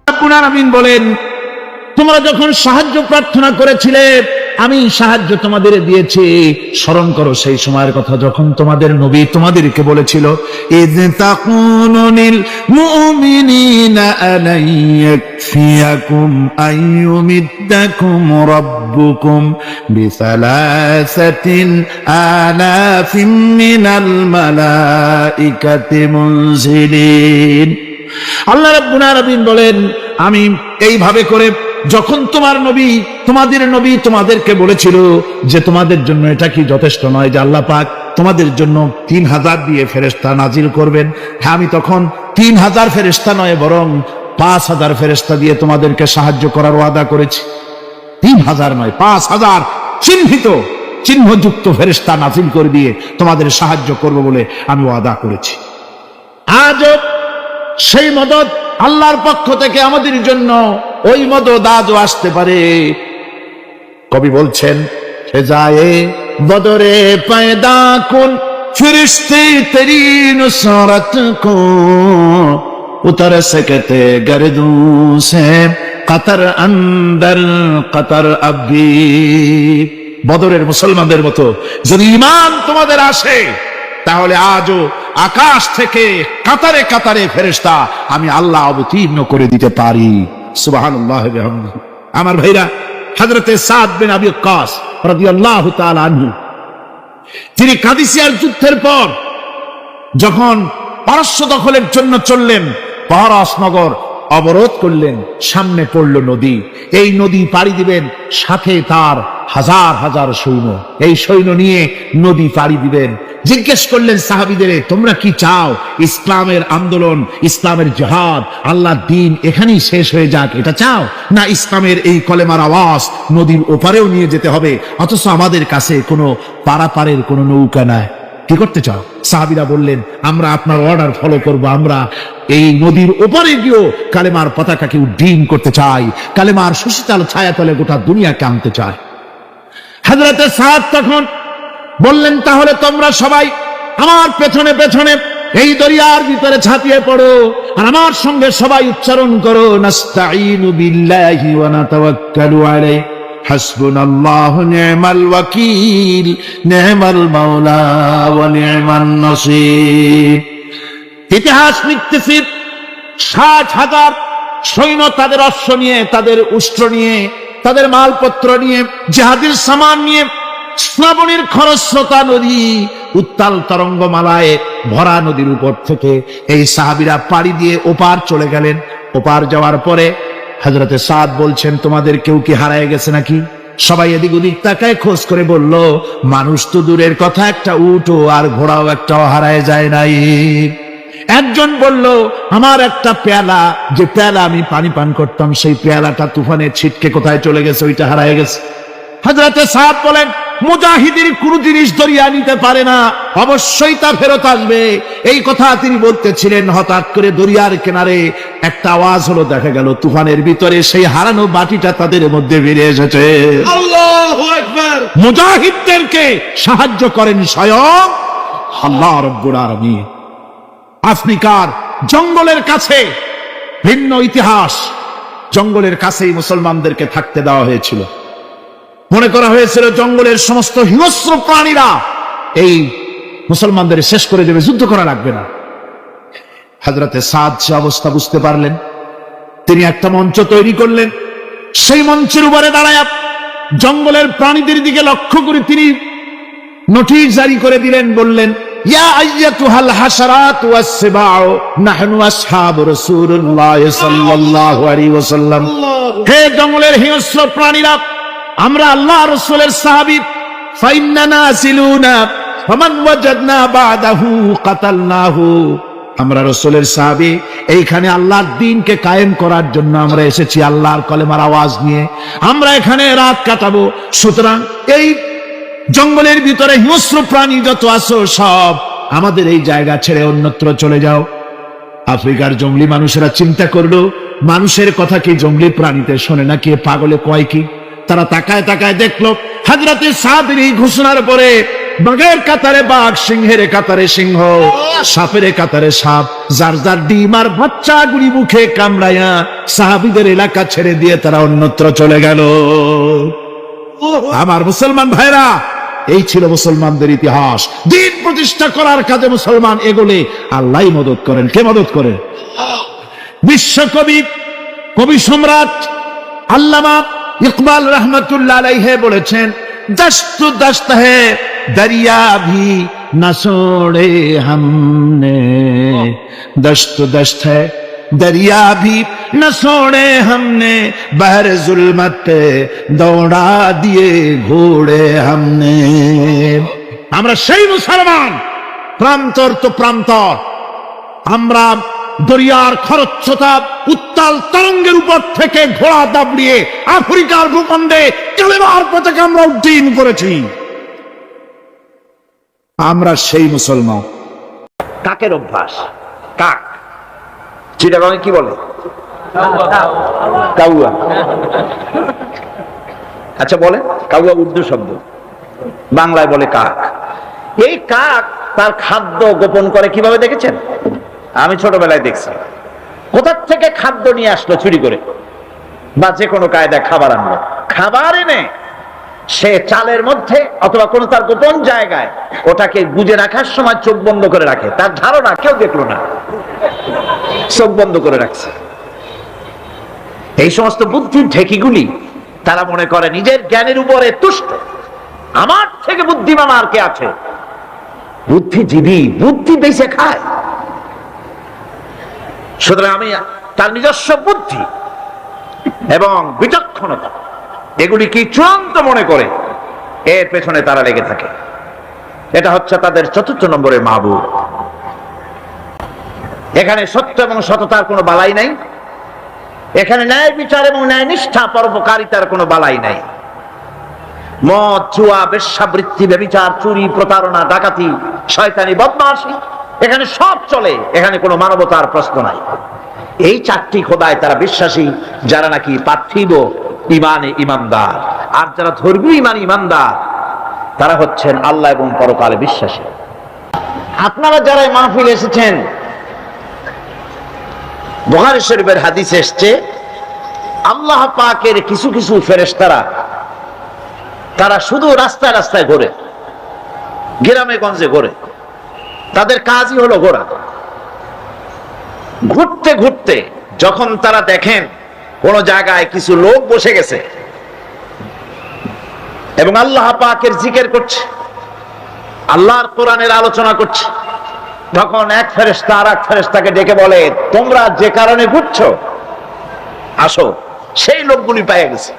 রব্বুল আলামিন বলেন, তোমরা যখন সাহায্য প্রার্থনা করেছিলে আমি সাহায্য তোমাদের দিয়েছি। স্মরণ করো সেই সময়ের কথা যখন তোমাদের নবী তোমাদেরকে বলেছিল, ইয তাকুনু লিল মুমিনিনা আলাই ইয়াকফিয়াকুম আইয়ুমিদ্দাকুম রাব্বুকুম বিসালাসাতিন আলাফিন মিনাল মালাইকাতি মুনজিলিন। আল্লাহ রাব্বুল আলামিন বলেন, আমি এইভাবে করে যখন তোমাদের নবী তোমাদেরকে বলেছিল যে তোমাদের জন্য এটা কি যথেষ্ট নয় যে আল্লাহ পাক তোমাদের জন্য 3000 দিয়ে ফেরেশতা নাজিল করবেন, হ্যাঁ আমি তখন 3000 ফেরেশতা নয় বরং 5000 ফেরেশতা দিয়ে তোমাদেরকে সাহায্য করার ওয়াদা করেছি। 3000 নয়, 5000 চিহ্নযুক্ত ফেরেশতা নাজিল করে দিয়ে তোমাদের সাহায্য করব বলে আমি ওয়াদা করেছি। আজও সেই মদদ আল্লাহর পক্ষ থেকে আমাদের জন্য ওই মদদ আজও আসতে পারে। কবি বলছেন, সে যায় বদরে পয়দা কুন ফিরিস্তে তেরি নুসরত কো উতর সকতে গর্দু সে কতর অন্দর কতর আবি। বদরের মুসলমানদের মতো যদি ঈমান তোমাদের আসে তাহলে আজও আকাশ থেকে কাতারে কাতারে ফেরেশতা আমি আল্লাহ অবতীর্ণ করে দিতে পারি। সুবহানাল্লাহ ওয়া বিহামদিহি। আমার ভাইরা, হযরতে সাদ বিন আবি ওয়াক্কাস রাদিয়াল্লাহু তাআলা আনহু, তিনি কাদিসিয়ার যুদ্ধের পর যখন পারস্য দখলের জন্য চললেন, পারস নগর অবরোধ করলেন, সামনে পড়ল নদী। এই নদী পাড়ি দিবেন, সাথে তার হাজার হাজার সৈন্য, এই সৈন্য নিয়ে নদী পাড়ি দিবেন। জিজ্ঞেস করলেন সাহাবীদের, তোমরা কি চাও? ইসলামের আন্দোলন, ইসলামের জিহাদ, আল্লাহর দ্বীন এখানেই শেষ হয়ে যাক এটা চাও, না ইসলামের এই কলেমার আওয়াজ নদীর ওপারেও নিয়ে যেতে হবে, অথচ আমাদের কাছে কোনো পারাপারের কোনো নৌকা নাই, কি করতে চাও? সাহাবীরা বললেন, আমরা আপনার অর্ডার ফলো করব, আমরা এই নদীর ওপারে গিয়েও কালেমার পতাকাকে উড্ডীন করতে চাই, কালেমার সুশীতল ছায়াতলে গোটা দুনিয়াকে আনতে চাই। হযরতে সাদ তখন বললেন, তাহলে তোমরা সবাই আমার পেছনে পেছনে এই দরিয়ার ভিতরে ঝাঁপিয়ে পড়ো আর আমার সঙ্গে সবাই উচ্চারণ করো, নাস্তাঈনু বিল্লাহি ওয়া নাতাওয়াক্কালু আলাইহি হাসবুনাল্লাহু নি'মাল ওয়াকিল নি'মাল মাওলা ওয়া নি'মান নাসীর। ইতিহাস লিখতেছি, 60,000 সৈন্য তাদের অশ্ব নিয়ে, তাদের উষ্ট্র নিয়ে, তাদের মালপত্র নিয়ে, জিহাদের সামান নিয়ে শ্রাবণীর খরস্রোতা নদী, উত্তাল তরঙ্গমালায় ভরা নদীর উপর থেকে এই সাহাবীরা পাড়ি দিয়ে ওপার চলে গেলেন। ওপার যাওয়ার পরে হযরতে সাদ বলছেন, তোমাদের কেউ কি হারায় গেছে নাকি? সবাই এদিক ওদিক তাকায়, খোঁজ করে বলল, মানুষ তো দূরের কথা, একটা উট আর ঘোড়াও একটাও হারায় যায় নাই। একজন বলল, আমার একটা পেয়ালা, যে পেয়ালা আমি পানি পান করতাম, সেই পেয়ালাটা তুফানে ছিটকে কোথায় চলে গেছে, ওইটা হারায় গেছে। হযরতে সাদ বলেন, মুজাহিদের কোন জিনিস দরিয়া নিতে পারে না, অবশ্যই তা ফেরত আসবে। এই কথা তিনি বলতেছিলেন, হঠাৎ করে দরিয়ার কিনারে একটা আওয়াজ হলো, দেখা গেল তুফানের ভিতরে সেই হারানো বাটিটা তাদের মধ্যে বেরিয়ে এসেছে। আল্লাহু আকবার। মুজাহিদদেরকে সাহায্য করেন স্বয়ং আল্লাহ রাব্বুল আলামিন। আফ্রিকার জঙ্গলের কাছে, ভিন্ন ইতিহাস, জঙ্গলের কাছেই মুসলমানদেরকে থাকতে দেওয়া হয়েছিল। মনে করা হয়েছিল জঙ্গলের সমস্ত হিংস্র প্রাণীরা এই মুসলমানদের শেষ করে দেবে, যুদ্ধ করা লাগবে না। হযরতে সাদ সে অবস্থা বুঝতে পারলেন, তিনি একটা মঞ্চ তৈরি করলেন। সেই মঞ্চের উপরে দাঁড়ায় জঙ্গলের প্রাণীদের দিকে লক্ষ্য করে তিনি নোটিশ জারি করে দিলেন, বললেন, ইয়া আইয়াতুহাল হাশারাত ওয়াস সিবাউ নাহনু আসহাবু রাসূলুল্লাহ সাল্লাল্লাহু আলাইহি ওয়াসাল্লাম। হে জঙ্গলের হিংস্র প্রাণীরা, আমরা আল্লাহ রাসূলের সাহাবী, ফাইন্নানা সিলুনা ফামান ওয়াজাদনা বাদাহু কাতালনাহু। আমরা রাসূলের সাহাবী, এইখানে আল্লাহর দ্বীনকে কায়েম করার জন্য আমরা এসেছি, আল্লাহর কলেমার আওয়াজ নিয়ে আমরা এখানে রাত কাটাবো। সুতরাং এই জঙ্গলের ভিতরে হিংস্র প্রাণী যত আছো সব আমাদের এই জায়গা ছেড়ে অন্যত্র চলে যাও। আফ্রিকার জঙ্গলি মানুষেরা চিন্তা করলো, মানুষের কথা কি জঙ্গলি প্রাণীতে শোনে নাকি, পাগলে কয় কি? তারা তাকায় তাকায় দেখলো হযরতে সাদের এই ঘোষণার পরে বাঘের কাতারে বাঘ, সিংহের কাতারে সিংহ, সাপের কাতারে সাপ, যার যার ডিম আর বাচ্চাগুলি মুখে কামড়াইয়া সাহাবীদের এলাকা ছেড়ে দিয়ে তারা অন্যত্র চলে গেল। আমার মুসলমান ভাইরা, এই ছিল মুসলমানদের ইতিহাস। দিন প্রতিষ্ঠা করার কাজে মুসলমান এগোলে আল্লাহই মদত করেন। কে মদত করেন? বিশ্বকবি, কবি সম্রাট আল্লামা ইকবাল রহমতুল্লাহ আলাইহি বলেছেন, দস্ত দস্ত है दरिया भी न छोड़े हमने, दस्त दस्त है दरिया भी न छोड़े हमने, बहर जुल्मत दौड़ा दिए घोड़े हमने। আমরা সেই মুসলমান, প্রান্তর তো প্রান্তর। আমরা দরিয়ার খরচ্ছতা উত্তাল তরঙ্গের উপর থেকে ঘোড়া দাবড়িয়ে আফ্রিকার ভূখণ্ডে কালেমার পতাকা আমরা উড্ডীন করেছি। আমরা সেই মুসলমান। কাকের অভ্যাস, কাক চিটাগাঁয়ে কি বলে? কাউয়া। আচ্ছা বলে, কাউয়া উর্দু শব্দ, বাংলায় বলে কাক। এই কাক তার খাদ্য গোপন করে কিভাবে দেখেছেন? আমি ছোটবেলায় দেখছি। কোথা থেকে খাদ্য নিয়ে আসলো চুরি করে, বা যে কোনো কায়দায় খাবার আনলো, খাবার এনে সে চালের মধ্যে অথবা কোনো তার গোপন জায়গায় ওটাকে গুজে রাখার সময় চোখ বন্ধ করে রাখে। তার ধারণা কেউ দেখলো না, চোখ বন্ধ করে রাখছে। এই সমস্ত বুদ্ধির ঢেকিগুলি তারা মনে করে নিজের জ্ঞানের উপরে তুষ্ট। আমার থেকে বুদ্ধিমান আর কে আছে? বুদ্ধিজীবী বুদ্ধি বেঁচে খায়। সুতরাং আমি তার নিজস্ব বুদ্ধি এবং বিচক্ষণতা এগুলি কি চূড়ান্ত মনে করে এর পেছনে তারা লেগে থাকে। এটা হচ্ছে তাদের ৪র্থ নম্বরের মাহবুব। এখানে সত্য এবং সততার কোনো বালাই নাই, এখানে ন্যায় বিচার এবং ন্যায় নিষ্ঠা পরোপকারিতার কোনো বালাই নাই। মদ, জুয়া, বেশ্যাবৃত্তি, ব্যভিচার, চুরি, প্রতারণা, ডাকাতি, শয়তানি, বদমাশি, এখানে সব চলে। এখানে কোনো মানবতার প্রশ্ন নাই। এই 4টি খোদায় তারা বিশ্বাসী, যারা নাকি পার্থিব ইমানে ইমানদার। আর যারা ধর্মীয় ইমান ইমানদার তারা হচ্ছেন আল্লাহ এবং পরকালে বিশ্বাসী। আপনারা যারা এই মাহফিল এসেছেন, বুখারী শরীফের হাদিস এসেছে, আল্লাহ পাকের কিছু কিছু ফেরেশতারা তারা শুধু রাস্তায় রাস্তায় ঘোরে, গ্রামে গঞ্জে ঘোরে। তাদের কাজই হলো ঘোরা। ঘুরতে ঘুরতে যখন তারা দেখেন কোন জায়গায় কিছু লোক বসে গেছে এবং আল্লাহ পাকের জিকির করছে, আল্লাহর কোরআনের আলোচনা করছে, তখন এক ফেরেশতা আর এক ফেরেশতাকে ডেকে বলে, তোমরা যে কারণে ঘুরছো আসো। সেই লোকগুলি পেয়ে গেছে।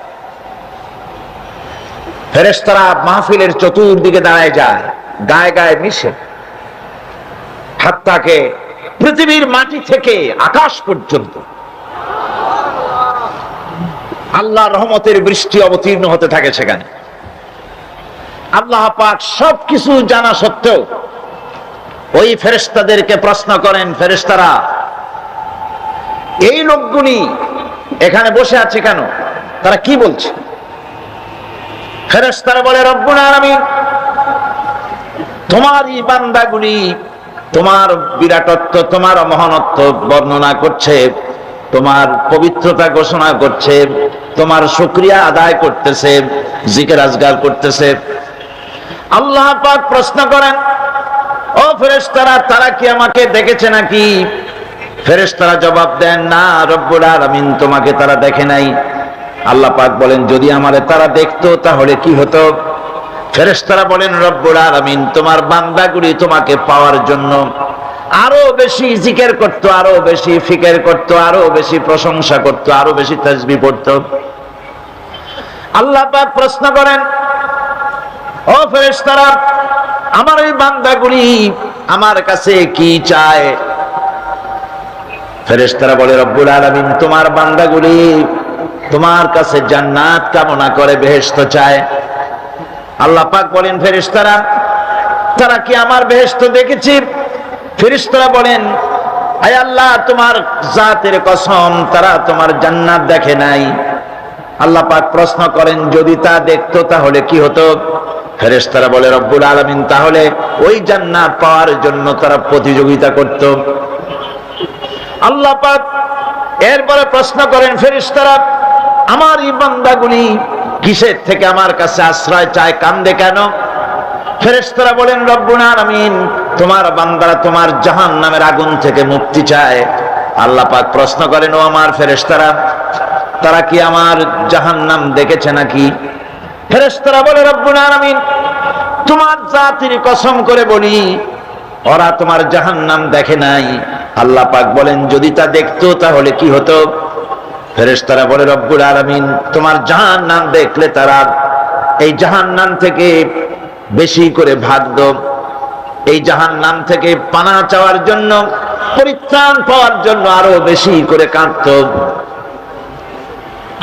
ফেরেশতারা মাহফিলের চতুর্দিকে দাঁড়ায় যায়, গায়ে গায়ে মিশে, হাত্তাকে পৃথিবীর মাটি থেকে আকাশ পর্যন্ত আল্লাহর রহমতের বৃষ্টি অবতীর্ণ হতে থাকে সেখানে। আল্লাহ পাক সবকিছু জানা সত্ত্বেও ওই ফেরেশতাদেরকে প্রশ্ন করেন, ফেরেশতারা এই লোকগুলি এখানে বসে আছে কেন? তারা কি বলছে? ফেরেশতারা বলে, রব্বুল আলামিন তোমার এই বান্দাগুলি তোমার বিরাটত্ব, তোমার মহানত্ব বর্ণনা করছে, তোমার পবিত্রতা ঘোষণা করছে, তোমার শুকরিয়া আদায় করতেছে, জিকির আজগার করতেছে। আল্লাহ পাক প্রশ্ন করেন, ও ফেরেশতারা তারা কি আমাকে দেখেছে নাকি? ফেরেশতারা জবাব দেন, না রব্বুল আলামিন তোমাকে তারা দেখে নাই। আল্লাহ পাক বলেন, যদি আমারে তারা দেখতো তাহলে কি হতো? ফেরেশতারা বলেন, রব্বুল আলামিন তোমার বান্দাগুলি তোমাকে পাওয়ার জন্য আরো বেশি জিকির করত, আরো বেশি ফিকির করত, আরো বেশি প্রশংসা করত, আরো বেশি তাসবিহ পড়ত। আল্লাহ পাক প্রশ্ন করেন, ও ফেরেশতারা আমার এই বান্দাগুলি আমার কাছে কি চায়? ফেরেশতারা বলে, রব্বুল আলামিন তোমার বান্দাগুলি তোমার কাছে জান্নাত কামনা করে, বেহেশত চায়। আল্লাহ পাক বলেন, ফেরেশতারা তারা কি আমার বেহেশত দেখেছে? ফেরেশতারা বলেন, আয় আল্লাহ তোমার জাতের কসম তারা তোমার জান্নাত দেখে নাই। আল্লাহ পাক প্রশ্ন করেন, যদি তা দেখতো তাহলে কি হতো? ফেরেশতারা বলে রব্বুল আলামিন তাহলে ওই জান্নাত পাওয়ার জন্য তারা প্রতিযোগিতা করত। আল্লাহ পাক এরপরে প্রশ্ন করেন ফেরেশতারা, আমার এই বান্দাগুলি কিসের থেকে আমার কাছে আশ্রয় চায়, কান্দে কেন? ফেরেশতারা বলেন রব্বুল আলামিন তোমার বান্দারা তোমার জাহান্নামের আগুন থেকে মুক্তি চায়। আল্লাহ পাক প্রশ্ন করেন, ও আমার ফেরেশতারা, তারা কি আমার জাহান্নাম দেখেছে নাকি? ফেরেশতারা বলে রব্বুল আলামিন তোমার জাতির কসম করে বলি ওরা তোমার জাহান্নাম দেখে নাই। আল্লাহ পাক বলেন যদি তা দেখতো তাহলে কি হতো? ফেরেশতারা বলে রব্বুল আলামিন তোমার জাহান্নাম দেখলে তারা এই জাহান্নাম থেকে বেশি করে ভাগতো, এই জাহান্নাম থেকে পানা চাওয়ার জন্য, পরিত্রাণ পাওয়ার জন্য আরো বেশি করে কাঁদতো।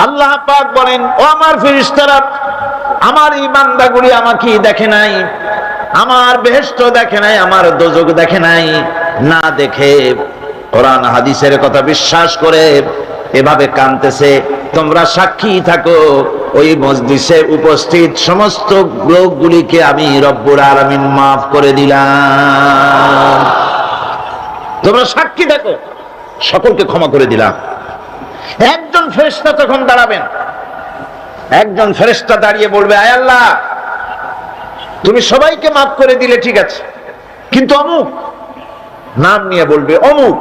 আল্লাহ পাক বলেন, ও আমার ফেরেশতারা, আমার এই বান্দাগুলি আমাকে দেখে নাই, আমার বেহেশত দেখে নাই, আমার দোজখ দেখে নাই, না দেখে কোরআন হাদিসের কথা বিশ্বাস করে এভাবে কাঁদতেছে। তোমরা সাক্ষী থাকো ওই মজলিসে উপস্থিত সমস্ত লোকগুলিকে আমি রব্বুল আলামিন মাফ করে দিলাম। তোমরা সাক্ষী থাকো, সকলকে ক্ষমা করে দিলাম। একজন ফেরেশতা তখন দাঁড়াবেন, একজন ফেরেশতা দাঁড়িয়ে বলবে, আয় আল্লাহ তুমি সবাইকে মাফ করে দিলে ঠিক আছে, কিন্তু অমুক, নাম নিয়ে বলবে অমুক,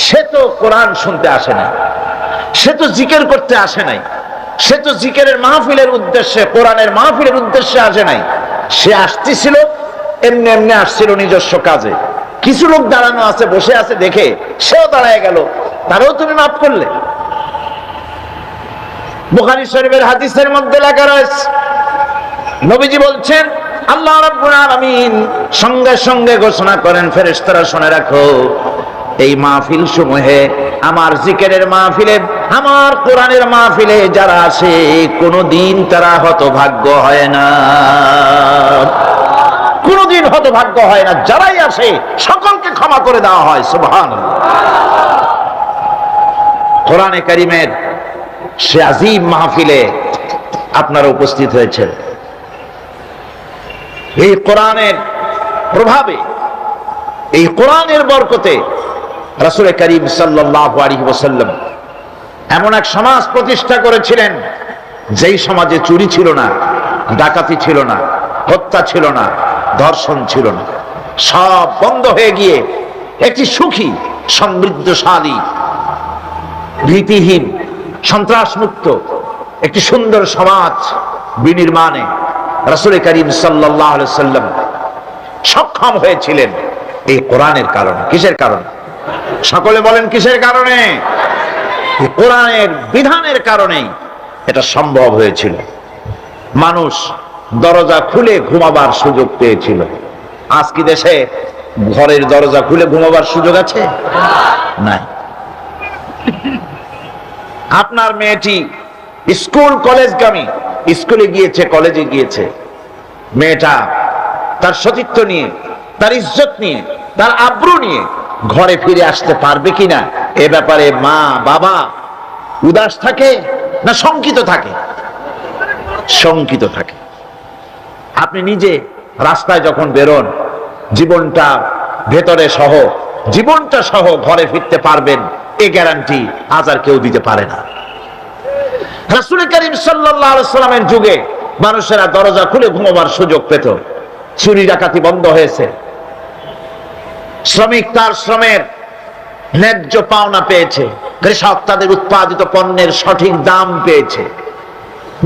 সে তো কোরআন শুনতে আসে নাই, সে তো জিকির করতে আসে নাই, সে তো জিকিরের মাহফিলের উদ্দেশ্যে, কোরআনের মাহফিলের উদ্দেশ্যে আসে নাই, সে আসতেছিল এমনি এমনি আসছিল নিজস্ব কাজে। কিছু লোক দাঁড়ানো আছে, বসে আছে দেখে সেও দাঁড়ায় গেল, তারও তুমি মাফ করলে। বুখারী শরীফের হাদিসের মধ্যে লেখা রয়েছে, নবীজি বলছেন আল্লাহ রাব্বুল আলামিন সঙ্গে সঙ্গে ঘোষণা করেন, ফেরেশতারা শুনে রাখো, এই মাহফিল সমূহে, আমার জিকিরের মাহফিলে, আমার কোরআনের মাহফিলে যারা আসে কোনদিন তারা হতভাগ্য হয় না, কোনদিন হতভাগ্য হয় না। যারাই আসে সকলকে ক্ষমা করে দেওয়া হয়। সুবহানাল্লাহ। কোরআনে কারীমের সে আযীম মাহফিলে আপনারা উপস্থিত হয়েছেন। এই কোরআনের প্রভাবে, এই কোরআনের বরকতে রাসূল করিম সাল্লাল্লাহু আলাইহি ওয়াসাল্লাম এমন এক সমাজ প্রতিষ্ঠা করেছিলেন যেই সমাজে চুরি ছিল না, ডাকাতি ছিল না, হত্যা ছিল না, ধর্ষণ ছিল না, সব বন্ধ হয়ে গিয়ে একটি সুখী, সমৃদ্ধশালী, ভীতিহীন, সন্ত্রাসমুক্ত একটি সুন্দর সমাজ বিনির্মাণে রাসূল করিম সাল্লাল্লাহু আলাইহি ওয়াসাল্লাম সক্ষম হয়েছিলেন এই কোরআনের কারণে। কিসের কারণে? সকলে বলেন কিসের কারণে? কোরআনের বিধানের কারণেই এটা সম্ভব হয়েছিল। মানুষ দরজা খুলে ঘুমাবার সুযোগ পেয়েছিল। আজ কি দেশে ঘরের দরজা খুলে ঘুমাবার সুযোগ আছে? নাই। আপনার মেয়েটি স্কুল কলেজগামী, স্কুলে গিয়েছে, কলেজে গিয়েছে, মেয়েটা তার সতীত্ব নিয়ে, তার ইজ্জত নিয়ে, তার আব্রু নিয়ে ঘরে ফিরে আসতে পারবে কিনা এ ব্যাপারে মা বাবা উদাস থাকে না শঙ্কিত থাকে? শঙ্কিত থাকে। আপনি নিজে রাস্তায় যখন বেরোন, জীবনটা ভেতরে সহ, জীবনটা সহ ঘরে ফিরতে পারবেন, এ গ্যারান্টি আজ আর কেউ দিতে পারে না। রাসূল করিম সাল্লাল্লাহু আলাইহি ওয়াসাল্লামের যুগে মানুষেরা দরজা খুলে ঘুমাবার সুযোগ পেত, চুরি ডাকাতি বন্ধ হয়েছে, শ্রমিক তার শ্রমের ন্যায্য পাওনা পেয়েছে, কৃষক তাদের উৎপাদিত পণ্যের সঠিক দাম পেয়েছে,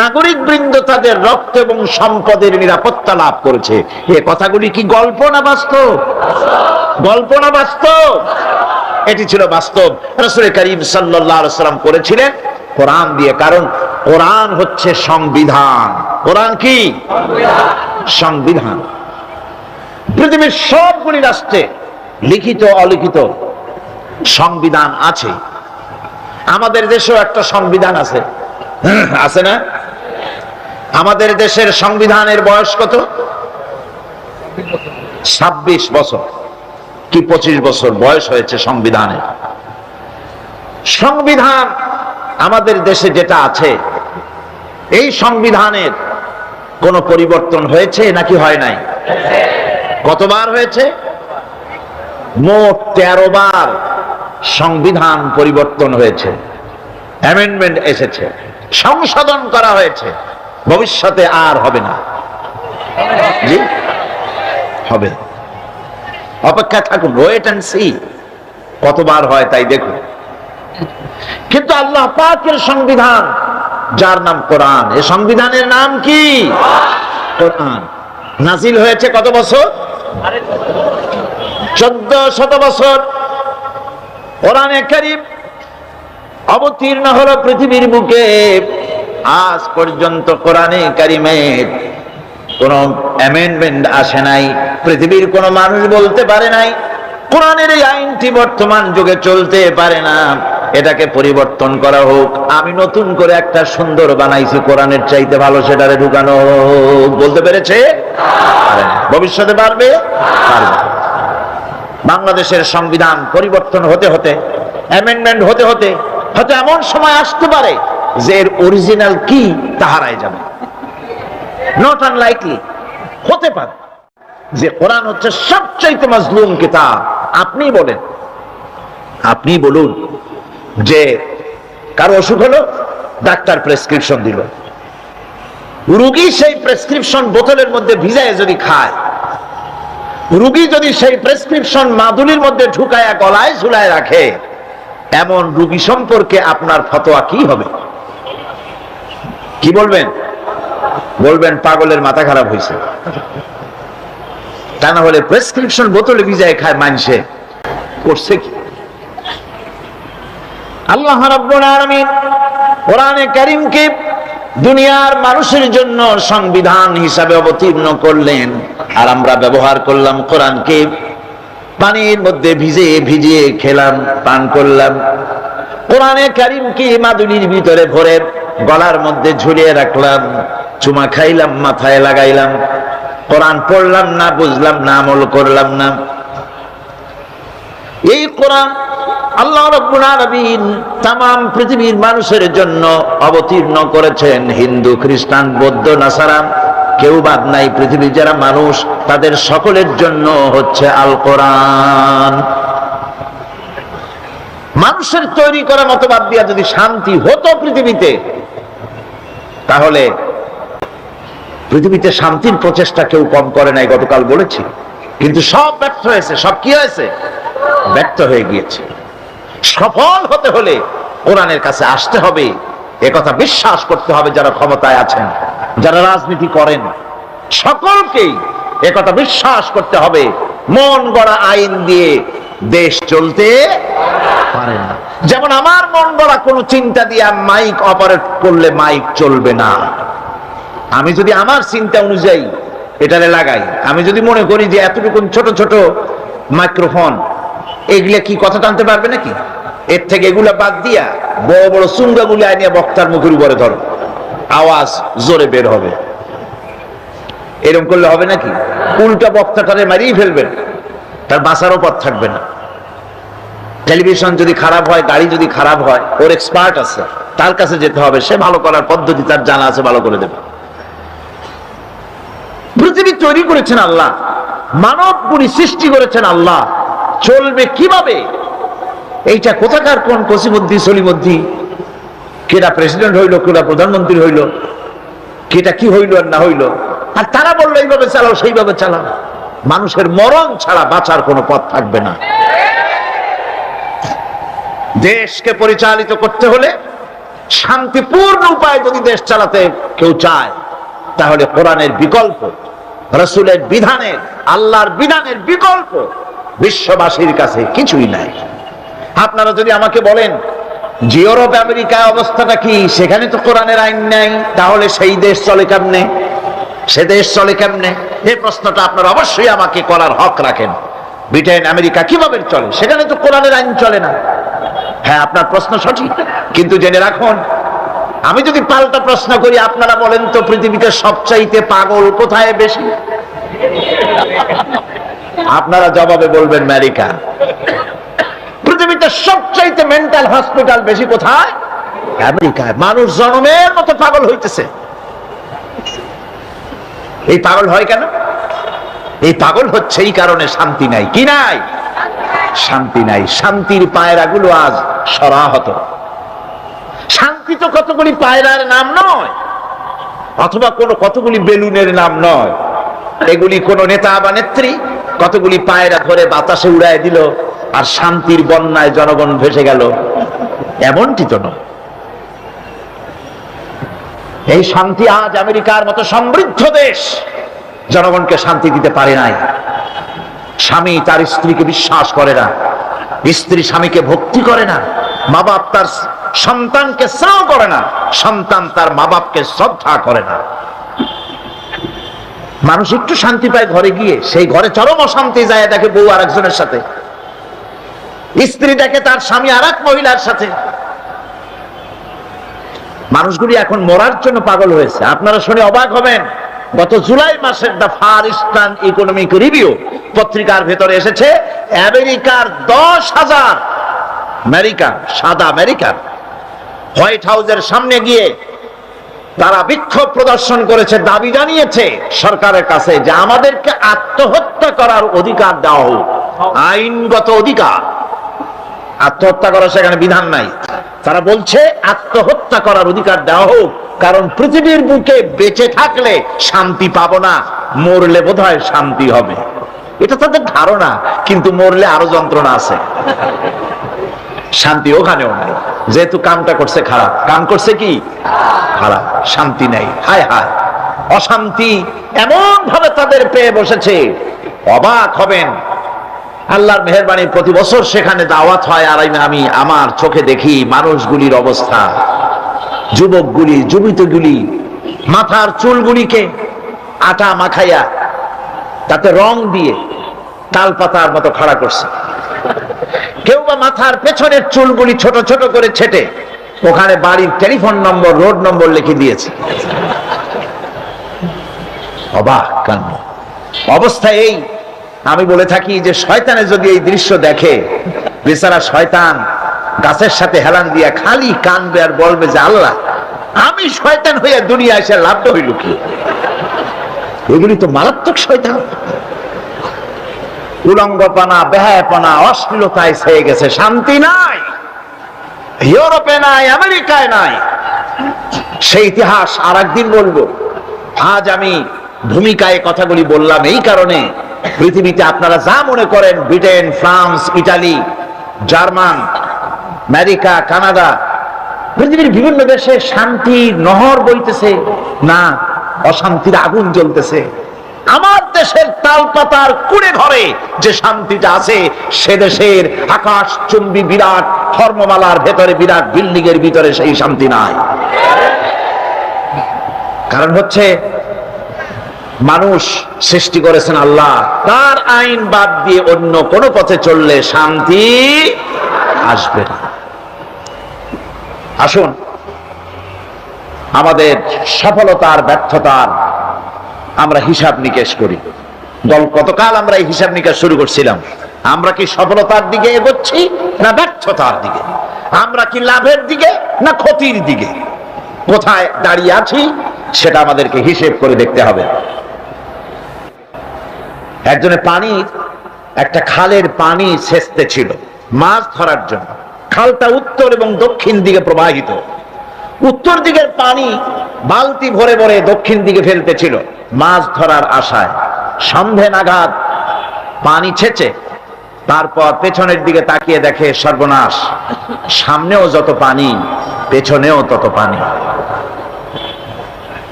নাগরিক বৃন্দ তাদের রক্ত এবং সম্পদের নিরাপত্তা লাভ করেছে। এ কথাগুলি কি গল্প না বাস্তব? গল্প না বাস্তব? এটি ছিল বাস্তব। রাসূল করিম সাল্লাল্লাহু আলাইহি ওয়াসাল্লাম করেছিলেন কোরআন দিয়ে, কারণ কোরআন হচ্ছে সংবিধান। কোরআন কি? সংবিধান। পৃথিবীর সবগুলি রাষ্ট্রে লিখিত অলিখিত সংবিধান আছে। আমাদের দেশেও একটা সংবিধান আছে, আছে না? আমাদের দেশের সংবিধানের বয়স কত? 26 বছর কি 25 বছর বয়স হয়েছে সংবিধানের। সংবিধান আমাদের দেশে যেটা আছে, এই সংবিধানের কোন পরিবর্তন হয়েছে নাকি হয় নাই? কতবার হয়েছে? মোট 13 বার সংবিধান পরিবর্তন হয়েছে, অ্যামেন্ডমেন্ট এসেছে, সংশোধন করা হয়েছে। ভবিষ্যতে আর হবে না। জি, হবে। অপেক্ষা থাকুন, ওয়েট এন্ড সি কতবার হয় তাই দেখুন। কিন্তু আল্লাহ পাকের সংবিধান, যার নাম কোরআন, এই সংবিধানের নাম কি? কোরআন। নাজিল হয়েছে কত বছর? 1400 বছর। কোরআনে কারীম অবতীর্ণ হলো পৃথিবীর বুকে। আজ পর্যন্ত কোরআনে কারীমের কোন অ্যামেন্ডমেন্ট আসে নাই। পৃথিবীর কোন মানুষ বলতে পারে নাই কোরআনের এই আইনটি বর্তমান যুগে চলতে পারে না, এটাকে পরিবর্তন করা হোক। আমি নতুন করে একটা সুন্দর বানাইছি, কোরআনের চাইতে ভালো, সেটারে ঢুকানো হোক। বলতে পেরেছে? পারে না। ভবিষ্যতে পারবে? পারবে। বাংলাদেশের সংবিধান পরিবর্তন হতে হতে, অ্যামেন্ডমেন্ট হতে হতে হয়তো এমন সময় আসতে পারে যে এর অরিজিনাল কি তা হারায় যাবে। নট আনলাইকলি, হতে পারে যে কোরআন হচ্ছে সবচাইতে মাজলুম কিতাব। আপনি বলেন, আপনি বলুন যে কারো অসুখ হলো, ডাক্তার প্রেসক্রিপশন দিল, রোগী সেই প্রেসক্রিপশন বোতলের মধ্যে ভিজায় যদি খায়, রোগী যদি সেই প্রেসক্রিপশন মাদুলির মধ্যে ঢুকায়া গলায় ঝুলায় রাখে, এমন রোগী সম্পর্কে আপনার ফতোয়া কি হবে? কি বলবেন? বলবেন পাগলের মাথা খারাপ হয়েছে। তা না হলে প্রেসক্রিপশন বোতলে ভিজায় খায় মানুষে, করছে কি? আল্লাহ রাব্বুল আলামিন কোরআনে কারীমকে দুনিয়ার মানুষের জন্য সংবিধান হিসাবে অবতীর্ণ করলেন, আর আমরা ব্যবহার করলাম কোরআনকে। পানির মধ্যে ভিজিয়ে খেলাম, পান করলাম। কোরআনে কারীমকে মাদুলির ভিতরে ভরে গলার মধ্যে ঝুলিয়ে রাখলাম, চুমা খাইলাম, মাথায় লাগাইলাম। কোরআন পড়লাম না, বুঝলাম না, আমল করলাম না। এই কোরআন আল্লাহ রাব্বুল আলামিন তামাম পৃথিবীর মানুষের জন্য অবতীর্ণ করেছেন। হিন্দু, খ্রিস্টান, বৌদ্ধ, নাসারা কেউ বাদ নাই। পৃথিবীর যারা মানুষ তাদের সকলের জন্য হচ্ছে আল কোরআন। মানুষের তৈরি করা মতবাদ দিয়া যদি শান্তি হতো পৃথিবীতে, তাহলে পৃথিবীতে শান্তির প্রচেষ্টা কেউ কম করে নাই, গতকাল বলেছি। কিন্তু সব ব্যর্থ হয়েছে। সব কি হয়েছে? ব্যর্থ হয়ে গিয়েছে। সফল হতে হলে কোরআনের কাছে আসতে হবে, একথা বিশ্বাস করতে হবে। যারা ক্ষমতায় আছেন, যারা রাজনীতি করেন, সকলকেই একথা বিশ্বাস করতে হবে, মন গড়া আইন দিয়ে দেশ চলতে পারে না। যেমন আমার মন গড়া কোনো চিন্তা দিয়ে মাইক অপারেট করলে মাইক চলবে না। আমি যদি আমার চিন্তা অনুযায়ী এটারে লাগাই, আমি যদি মনে করি যে এতটুকু ছোট ছোট মাইক্রোফোন, এগুলা কি কথা টানতে পারবে নাকি? এর থেকে এগুলা বাদ দিয়া বড় বড় চুঙ্গাগুলি আনিয়া বক্তার মুখের উপরে ধরো, আওয়াজ জোরে বের হবে। এরকম করলে হবে নাকি? উল্টা বক্তাটারে মারিয়ে ফেলবেন, তার বাঁচারও পথ থাকবে না। টেলিভিশন যদি খারাপ হয়, গাড়ি যদি খারাপ হয়, ওর এক্সপার্ট আছে, তার কাছে যেতে হবে। সে ভালো করার পদ্ধতি তার জানা আছে, ভালো করে দেবে। পৃথিবী তৈরি করেছেন আল্লাহ, মানব গুলি সৃষ্টি করেছেন আল্লাহ। চলবে কিভাবে? এইটা কোথাকার কোন কসিবুদ্ধি সলিমুদ্ধি, কেটা প্রেসিডেন্ট হইল, কেটা প্রধানমন্ত্রী হইল, কেটা কি হইল আর না হইল, আর তারা বললো এইভাবে চালাও, সেইভাবে চালাও। মানুষের মরণ ছাড়া বাঁচার কোনো পথ থাকবে না। দেশকে পরিচালিত করতে হলে, শান্তিপূর্ণ উপায়ে যদি দেশ চালাতে কেউ চায়, তাহলে কোরআনের বিকল্প, রাসূলের বিধানের, আল্লাহর বিধানের বিকল্প বিশ্ববাসীর কাছে কিছুই নাই। আপনারা যদি আমাকে বলেন যে ইউরোপ আমেরিকা অবস্থাটা কি, সেখানে তো কোরআনের আইন নাই, তাহলে সেই দেশ চলে কেমনে, সে দেশ চলে কেমনে? এই প্রশ্নটা আপনারা অবশ্যই আমাকে করার হক রাখেন। ব্রিটেন, আমেরিকা কিভাবে চলে? সেখানে তো কোরআনের আইন চলে না। হ্যাঁ, আপনার প্রশ্ন সঠিক, কিন্তু জেনে রাখুন, আমি যদি পাল্টা প্রশ্ন করি, আপনারা বলেন তো পৃথিবীতে সবচাইতে পাগল কোথায় বেশি? আপনারা জবাবে বলবেন আমেরিকা। পৃথিবীতে সবচাইতে মেন্টাল হসপিটাল বেশি কোথায়? আমেরিকায়। মানুষ জন্মের মতো পাগল হইতেছে। এই পাগল হয় কেন? এই পাগল হচ্ছে এই কারণে শান্তি নাই। কি নাই? শান্তি নাই। শান্তির পায়রাগুলো আজ সরাহত। শান্তি তো কতগুলি পায়রার নাম নয়, অথবা কতগুলি বেলুনের নাম নয়। এগুলি কোন নেতা বা নেত্রী কতগুলি পায়রা ধরে বাতাসে উড়ায় দিল আর শান্তির বন্যায় জনগণ ভেসে গেল, এমনটি তো নয়। এই শান্তি আজ আমেরিকার মতো সমৃদ্ধ দেশ জনগণকে শান্তি দিতে পারে নাই। স্বামী তার স্ত্রীকে বিশ্বাস করে না, স্ত্রী স্বামীকে ভক্তি করে না, মা বাপ তার সন্তানকে স্নেহ করে না, সন্তান তার মা বাপকে শ্রদ্ধা করে না। মানুষ একটু শান্তি পায় ঘরে গিয়ে, সেই ঘরে চরম অশান্তি যায়, দেখে বউ আর একজনের সাথে, স্ত্রী দেখে তার স্বামী আর এক মহিলার সাথে। মানুষগুলি এখন মরার জন্য পাগল হয়েছে। আপনারা শুনে অবাক হবেন, গত জুলাই মাসের the Far Eastern Economic Review পত্রিকার ভেতরে এসেছে আমেরিকার 10,000 সাদা আমেরিকান হোয়াইট হাউসের সামনে গিয়ে তারা বিক্ষোভ প্রদর্শন করেছে, দাবি জানিয়েছে সরকারের কাছে যে আমাদেরকে আত্মহত্যা করার অধিকার দেওয়া হোক, আইনগত অধিকার। আত্মহত্যা করার সেখানে বিধান নাই। তারা বলছে আত্মহত্যা করার অধিকার দেওয়া হোক, কারণ পৃথিবীর বুকে বেঁচে থাকলে শান্তি পাবো না, মরলে বোধহয় শান্তি হবে। এটা তাদের ধারণা, কিন্তু মরলে আরো যন্ত্রণা আছে। শান্তি ওখানেও নাই, যেহেতু কামটা করছে খারাপ। কাম করছে কি খারাপ, শান্তি নেই। হায় হায়, অশান্তি এমন ভাবে তাদের পেয়ে বসেছে, অবাক হবেন। আল্লাহর মেহেরবানি, প্রতি বছর সেখানে দাওয়াত হয়, আর আমি আমার চোখে দেখি মানুষগুলির অবস্থা। যুবকগুলি, যুবিতগুলি মাথার চুলগুলিকে আটা মাখাইয়া তাতে রং দিয়ে তাল পাতার মতো খাড়া করছে। কেউ বা মাথার পেছনের চুলগুলি ছোট ছোট করে ছেটে ওখানে বাড়ির টেলিফোন নম্বর, রোড নম্বর লিখে দিয়েছে। অবাক কাণ্ড অবস্থা। এই আমি বলে থাকি যে শয়তানে যদি এই দৃশ্য দেখে, বেচারা শয়তান গাছের সাথে হেলান দিয়া খালি কানবে আর বলবে যে আল্লাহ, আমি শয়তান হইয়া দুনিয়া এসে লাভটা হইল কি? এগুলি তো মারাত্মক শয়তান। উলঙ্গপনা, বেহায়াপনা, অশ্লীলতায় ছেয়ে গেছে। শান্তি নাই, ইউরোপে নাই, আমেরিকায় নাই। সেই ইতিহাস আর একদিন বলবো। আজ আমি ভূমিকায় কথাগুলি বললাম এই কারণে, পৃথিবীতে আপনারা যা মনে করেন, Britain, France, Italy, German, America, Canada, পৃথিবীর বিভিন্ন দেশে শান্তির নহর বইতেছে না, অশান্তির আগুন জ্বলতেছে। আমার দেশের তালপাতার কুড়ে ঘরে যে শান্তিটা আছে, সে দেশের আকাশ চুম্বী বিরাট ধর্মমালার ভেতরে, বিরাট বিল্ডিং এর ভিতরে সেই শান্তি নাই। কারণ হচ্ছে মানুষ সৃষ্টি করেছেন আল্লাহ, তার আইন বাদ দিয়ে অন্য কোন পথে চললে শান্তি আসবে না। আসুন আমাদের সফলতার ব্যর্থতার আমরা হিসাব নিকেশ করি। গতকাল আমরা এই হিসাব নিকেশ শুরু করছিলাম। আমরা কি সফলতার দিকে এগোচ্ছি না ব্যর্থতার দিকে? আমরা কি লাভের দিকে না ক্ষতির দিকে? কোথায় দাঁড়িয়ে আছি সেটা আমাদেরকে হিসেব করে দেখতে হবে। একজনের একটা খালের পানি সেচতে ছিল মাছ ধরার জন্য। খালটা উত্তর এবং দক্ষিণ দিকে প্রবাহিত। উত্তর দিকের পানি বালতি ভরে ভরে দক্ষিণ দিকে ফেলতে ছিল মাছ ধরার আশায়। সন্ধে নাগাদ পানি ছেচে তারপর পেছনের দিকে তাকিয়ে দেখে সর্বনাশ, সামনেও যত পানি পেছনেও তত পানি।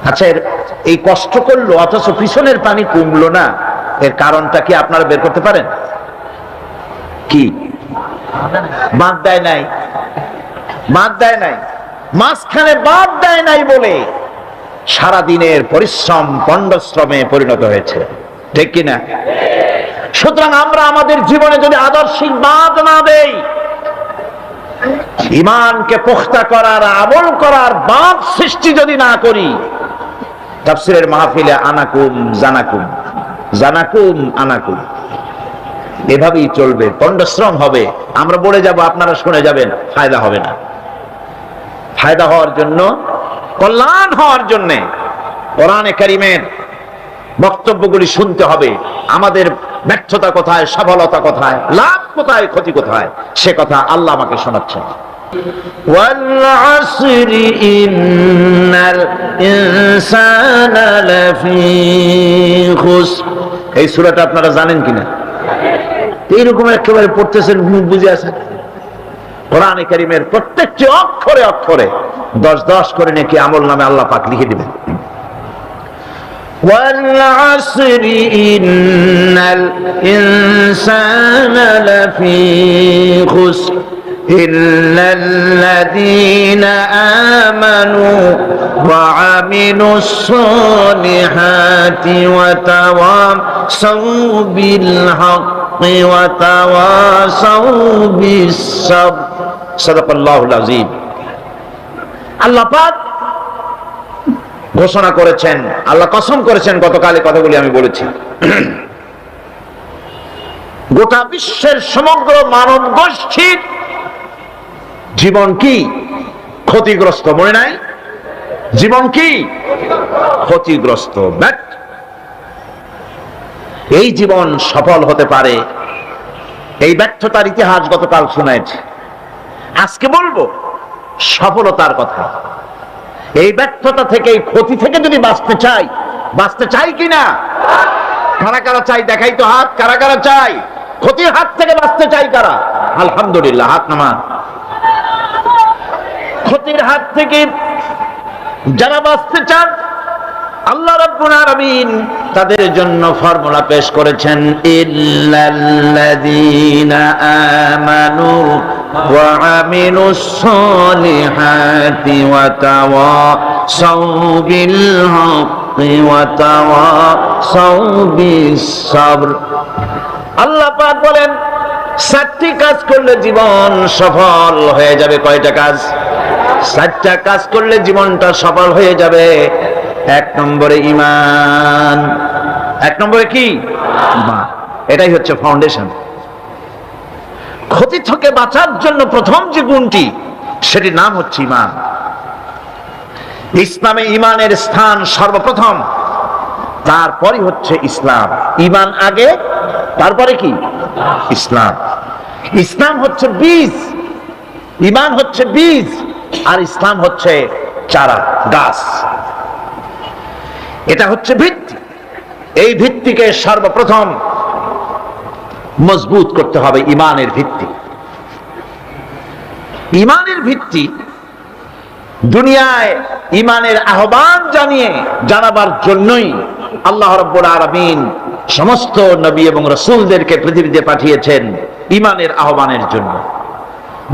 আচ্ছা, এই কষ্ট করলো অথচ পিছনের পানি কমলো না, এর কারণটা কি আপনারা বের করতে পারেন? কি? বাদ দেয় নাই, বাদ দেয় নাই, মাঝখানে বাদ দেয় নাই বলে সারা দিনের পরিশ্রম পণ্ডশ্রমে পরিণত হয়েছে, ঠিক কিনা? সুতরাং আমরা আমাদের জীবনে যদি আদর্শিক বাদ না দেই, ঈমানকে পুখতা করার, আমল করার বাদ সৃষ্টি যদি না করি, তাফসীরের মাহফিলে আনাকুম জানাকুম, জানাকুম আনাকুম, এভাবেই চলবে। পণ্ডশ্রম হবে, আমরা বলে যাব, আপনারা শুনে যাবেন, ফায়দা হবে না। ফায়দা হওয়ার জন্য, কল্যাণ হওয়ার জন্য কোরআনে কারীমের বক্তব্যগুলি শুনতে হবে। আমাদের ব্যর্থতা কোথায়, সফলতা কোথায়, লাভ কোথায়, ক্ষতি কোথায়, সে কথা আল্লাহ আমাকে শোনাচ্ছেন। والعصر إن الإنسان لفي خسر। এই সূরাটা আপনারা জানেন কিনা? এইরকম একেবারে পড়তেছেন, মুখ বুঝে আছেন। কোরআনে কারীমের প্রত্যেকটি অক্ষরে অক্ষরে 10-10 করে নাকি আমল নামে আল্লাহ পাক লিখে দিবেন। والعصر إن الإنسان لفي خسر إلا الذين آمنوا وعملوا الصالحات وتواصوا بالحق وتواصوا بالصبر صدق الله العظيم। আল্লাহ পাক ঘোষণা করেছেন, আল্লাহ কসম করেছেন, গতকাল এই কথাগুলি আমি বলেছি, গোটা বিশ্বের সমগ্র মানব গোষ্ঠীর জীবন কি ক্ষতিগ্রস্ত, মনে নাই? জীবন কি ক্ষতিগ্রস্ত, এই জীবন সফল হতে পারে, এই ব্যর্থতার ইতিহাস গতকাল শুনেছি। আজকে বলবো সফলতার কথা। এই ব্যর্থতা থেকে, এই ক্ষতি থেকে যদি বাঁচতে চাই কিনা? কারা কারা চাই দেখাই তো হাত। কারা কারা চাই ক্ষতির হাত থেকে বাঁচতে চাই? কারা? আলহামদুলিল্লাহ, হাত নামা। ক্ষতির হাত থেকে যারা বাঁচতে চান, আল্লাহ রাব্বুল আলামিন তাদের জন্য ফর্মুলা পেশ করেছেন, ইল্লাল্লাযীনা আমানু ওয়া আমিলুস সালিহাতি ওয়া তাওয়াসাউ বিল হাক্কি ওয়া তাওয়াসাউ বিস সাবর। আল্লাহ পাক বলেন 7টি কাজ করলে জীবন সফল হয়ে যাবে। কয়টা কাজ? 7টা কাজ করলে জীবনটা সফল হয়ে যাবে। 1 নম্বরে ঈমান। 1 নম্বরে কি? ঈমান। এটাই হচ্ছে ফাউন্ডেশন। ক্ষতি থেকে বাঁচার জন্য প্রথম যে গুণটি, সেটির নাম হচ্ছে ঈমান। ইসলামে ঈমানের স্থান সর্বপ্রথম, তারপরই হচ্ছে ইসলাম। ঈমান আগে, তারপরে কি? ইসলাম। ইসলাম হচ্ছে বীজ, ঈমান হচ্ছে বীজ, আর ইসলাম হচ্ছে চারা, গাছ। এটা হচ্ছে ভিত্তি। এই ভিত্তিকে সর্বপ্রথম মজবুত করতে হবে। ঈমানের ভিত্তি, ঈমানের ভিত্তি দুনিয়ায় ঈমানের আহ্বান জানাবার জন্যই আল্লাহ রাব্বুল আলামিন সমস্ত নবী এবং রাসূলদেরকে পৃথিবীতে পাঠিয়েছেন ঈমানের আহ্বানের জন্য।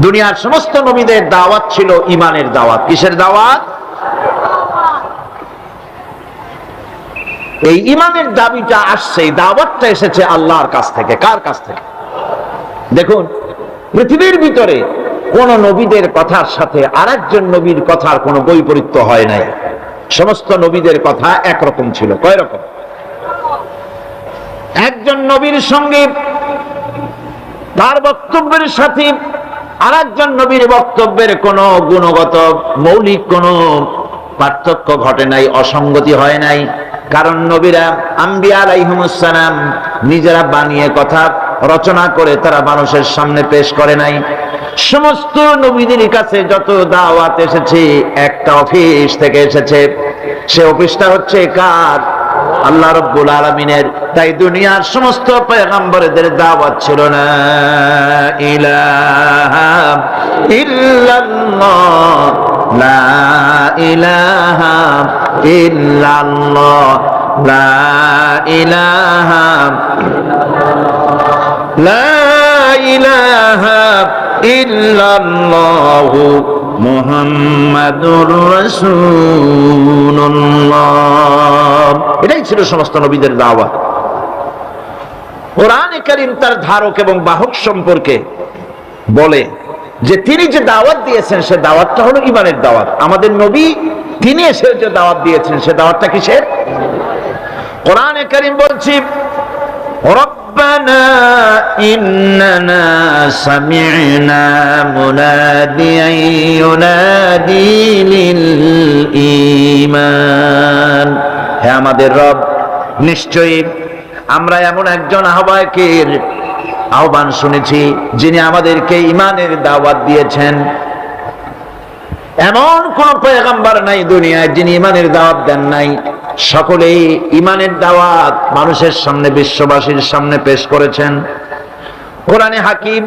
দুনিয়ার সমস্ত নবীদের দাওয়াত ছিল ঈমানের দাওয়াত। কিসের দাওয়াত? এই ঈমানের দাবিটা আসছে, এই দাওয়াতটা এসেছে আল্লাহর কাছ থেকে। কার কাছ থেকে? দেখুন, পৃথিবীর ভিতরে কোন নবীদের কথার সাথে আরেকজন নবীর কথার কোনো বৈপরীত্য হয় নাই। সমস্ত নবীদের কথা একরকম ছিল। কয় রকম? একজন নবীর সঙ্গে তার বক্তব্যের সাথে আরেকজন নবীর বক্তব্যের কোনো গুণগত মৌলিক কোনো পার্থক্য ঘটে নাই, অসঙ্গতি হয় নাই। কারণ নবীরা, আম্বিয়া আলাইহিমুস সালাম, নিজেরা বানিয়ে কথা রচনা করে তারা মানুষের সামনে পেশ করে নাই। সমস্ত নবীদের কাছে যত দাওয়াত এসেছে, একটা অফিস থেকে এসেছে। সে অফিসটা হচ্ছে কার? আল্লাহ রাব্বুল আলামিনের। তাই দুনিয়ার সমস্ত পয়গম্বরদের দাওয়াত ছিল না ইলাহা ইল্লাল্লাহ, লা ইলাহা ইল্লাল্লাহ, লা ইলাহা, লা ইলাহা ইল্লাল্লাহু মুহাম্মাদুর রাসূলুল্লাহ। এটাই ছিল সমস্ত নবীদের দাওয়াত। কোরআনে কারীম তার ধারক এবং বাহক সম্পর্কে বলে যে তিনি যে দাওয়াত দিয়েছেন, সে দাওয়াতটা হলো ঈমানের দাওয়াত। আমাদের নবী তিনি এসে যে দাওয়াত দিয়েছেন, সে দাওয়াতটা কিসের? কোরআনে কারীম বলছি, ربنا إننا سمعنا مناديا ينادي للإيمان। হে আমাদের রব, নিশ্চয়ই আমরা এমন একজন আহ্বায়কের আহ্বান শুনেছি যিনি আমাদেরকে ঈমানের দাওয়াত দিয়েছেন। এমন কোন পয়গম্বর নাই দুনিয়ায় যিনি ঈমানের দাওয়াত দেন নাই। সকলেই ঈমানের দাওয়াত মানুষের সামনে, বিশ্ববাসীর সামনে পেশ করেছেন। কোরআনে হাকিম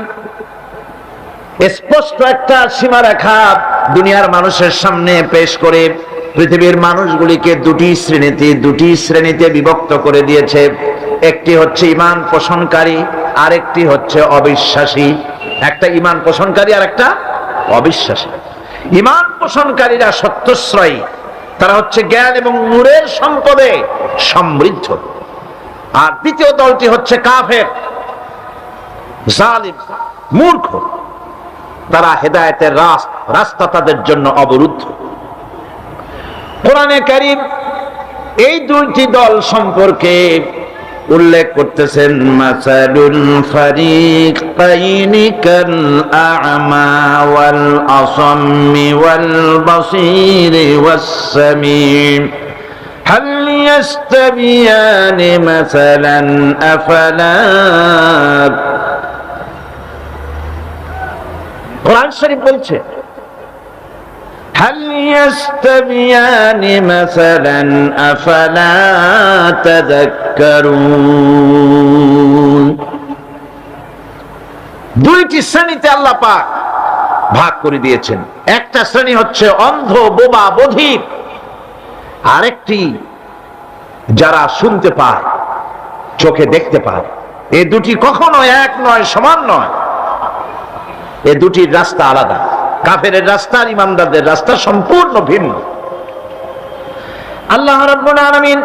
স্পষ্ট একটা সীমারেখা দুনিয়ার মানুষের সামনে পেশ করে পৃথিবীর মানুষগুলিকে দুটি শ্রেণীতে বিভক্ত করে দিয়েছে। একটি হচ্ছে ঈমান পোষণকারী, আরেকটি হচ্ছে অবিশ্বাসী। একটা ঈমান পোষণকারী আর একটা অবিশ্বাসী। ঈমান পোষণকারীরা সত্যশ্রয়ী, তারা হচ্ছে জ্ঞান এবং নূরের সম্পদে সমৃদ্ধ। আর দ্বিতীয় দলটি হচ্ছে কাফের, জালিম, মূর্খ। তারা হেদায়েতের রাস্তা তাদের জন্য অবরুদ্ধ। কোরআনে কারীম এই দুইটি দল সম্পর্কে উল্লেখ করতেছেন, মাসালুল ফারিকাইনি কাল আ'মা ওয়াল আসাম্মি ওয়াল বাসীরি ওয়াস সামীম হাল ইয়াস্তাবিয়ানি মাসালান আফালা। কোরআন শরীফ বলছে হাল ইয়াস্তাবিয়ানি মাসালান আফালা তাযাক্কারুন। দুইটি শ্রেণীতে আল্লাহ পাক ভাগ করে দিয়েছেন। একটা শ্রেণী হচ্ছে অন্ধ, বোবা, বধির। আরেকটি যারা শুনতে পায়, চোখে দেখতে পায়। এই দুটি কখনো এক নয়, সমান নয়। এই দুটির রাস্তা আলাদা। কাফেরের রাস্তা আর ইমানদারদের রাস্তা সম্পূর্ণ ভিন্ন। আল্লাহ রাব্বুল আলামিন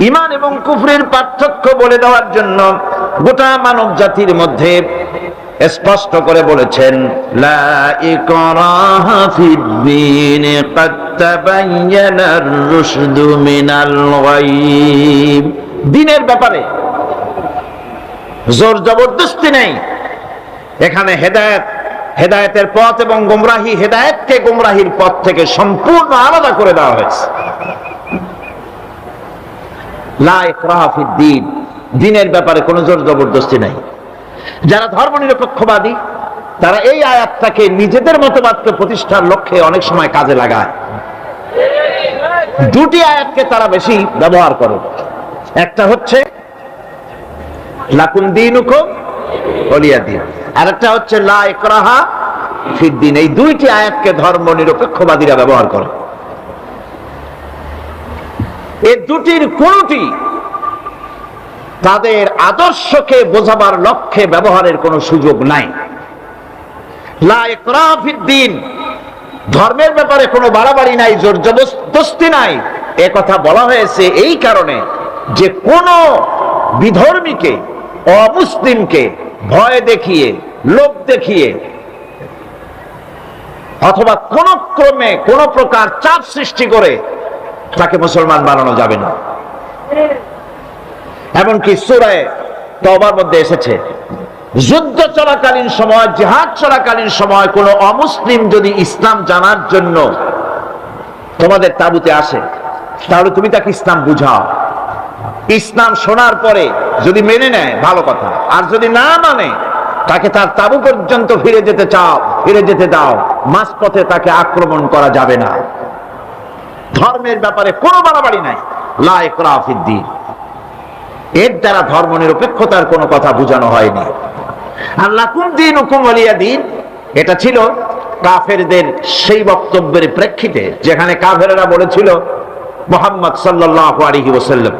ঈমান এবং কুফরের পার্থক্য বলে দেওয়ার জন্য গোটা মানব জাতির মধ্যে স্পষ্ট করে বলেছেন, লা ইকরাহা ফিদ-দীন ক্বাদ তাবায়্যানার রুশদু মিনাল গায়ব। দ্বীনের ব্যাপারে জোর জবরদস্তি নেই। এখানে হেদায়েতের পথ এবং গোমরাহি, হেদায়েতকে গোমরাহির পথ থেকে সম্পূর্ণ আলাদা করে দেওয়া হয়েছে। লা ইকরাহা ফিদ-দীন, দ্বীনের ব্যাপারে কোনো জোর জবরদস্তি নাই। যারা ধর্মনিরপেক্ষবাদী তারা এই আয়াতটাকে নিজেদের মতবাদকে প্রতিষ্ঠার লক্ষ্যে অনেক সময় কাজে লাগায়। দুটি আয়াতকে তারা বেশি ব্যবহার করে। একটা হচ্ছে লাকুম দীনুকুম ওয়ালিয়া দীন, আর একটা হচ্ছে লা ইকরাহা ফিদ-দীন। এই দুইটি আয়াতকে ধর্মনিরপেক্ষবাদীরা ব্যবহার করে। এই দুটির কোনটি তাদের আদর্শকে বোঝাবার লক্ষ্যে ব্যবহারের কোনো সুযোগ নাই। লা ইকরাহা ফিদ-দীন, ধর্মের ব্যাপারে কোনো বাড়াবাড়ি নাই, জোর জবরদস্তি নাই। এ কথা বলা হয়েছে এই কারণে যে কোন বিধর্মীকে, অমুসলিমকে ভয় দেখিয়ে, লোভ দেখিয়ে অথবা কোন ক্রমে কোন প্রকার চাপ সৃষ্টি করে তাকে মুসলমান বানানো যাবে না। এমনকি সূরা তওবার মধ্যে এসেছে, যুদ্ধ চলাকালীন সময়, জিহাদ চলাকালীন সময় কোন অমুসলিম যদি ইসলাম জানার জন্য তোমাদের তাঁবুতে আসে, তাহলে তুমি তাকে ইসলাম বুঝাও। ইসলাম শোনার পরে যদি মেনে নেয় ভালো কথা, আর যদি না মানে তাকে তার তাঁবু পর্যন্ত ফিরে যেতে দাও। মাঝপথে তাকে আক্রমণ করা যাবে না। ধর্মের ব্যাপারে কোনো বাড়াবাড়ি নাই। লা ইকরাহা ফিদ-দীন, এর দ্বারা ধর্মনিরপেক্ষতার কোনো কথা বোঝানো হয়নি। আর লাকুম দীনুকুম ওয়ালিয়া দীন, এটা ছিল কাফেরদের সেই বক্তব্যের প্রেক্ষিতে যেখানে কাফেরেরা বলেছিল মুহাম্মদ সাল্লাল্লাহু আলাইহি ওয়াসাল্লাম,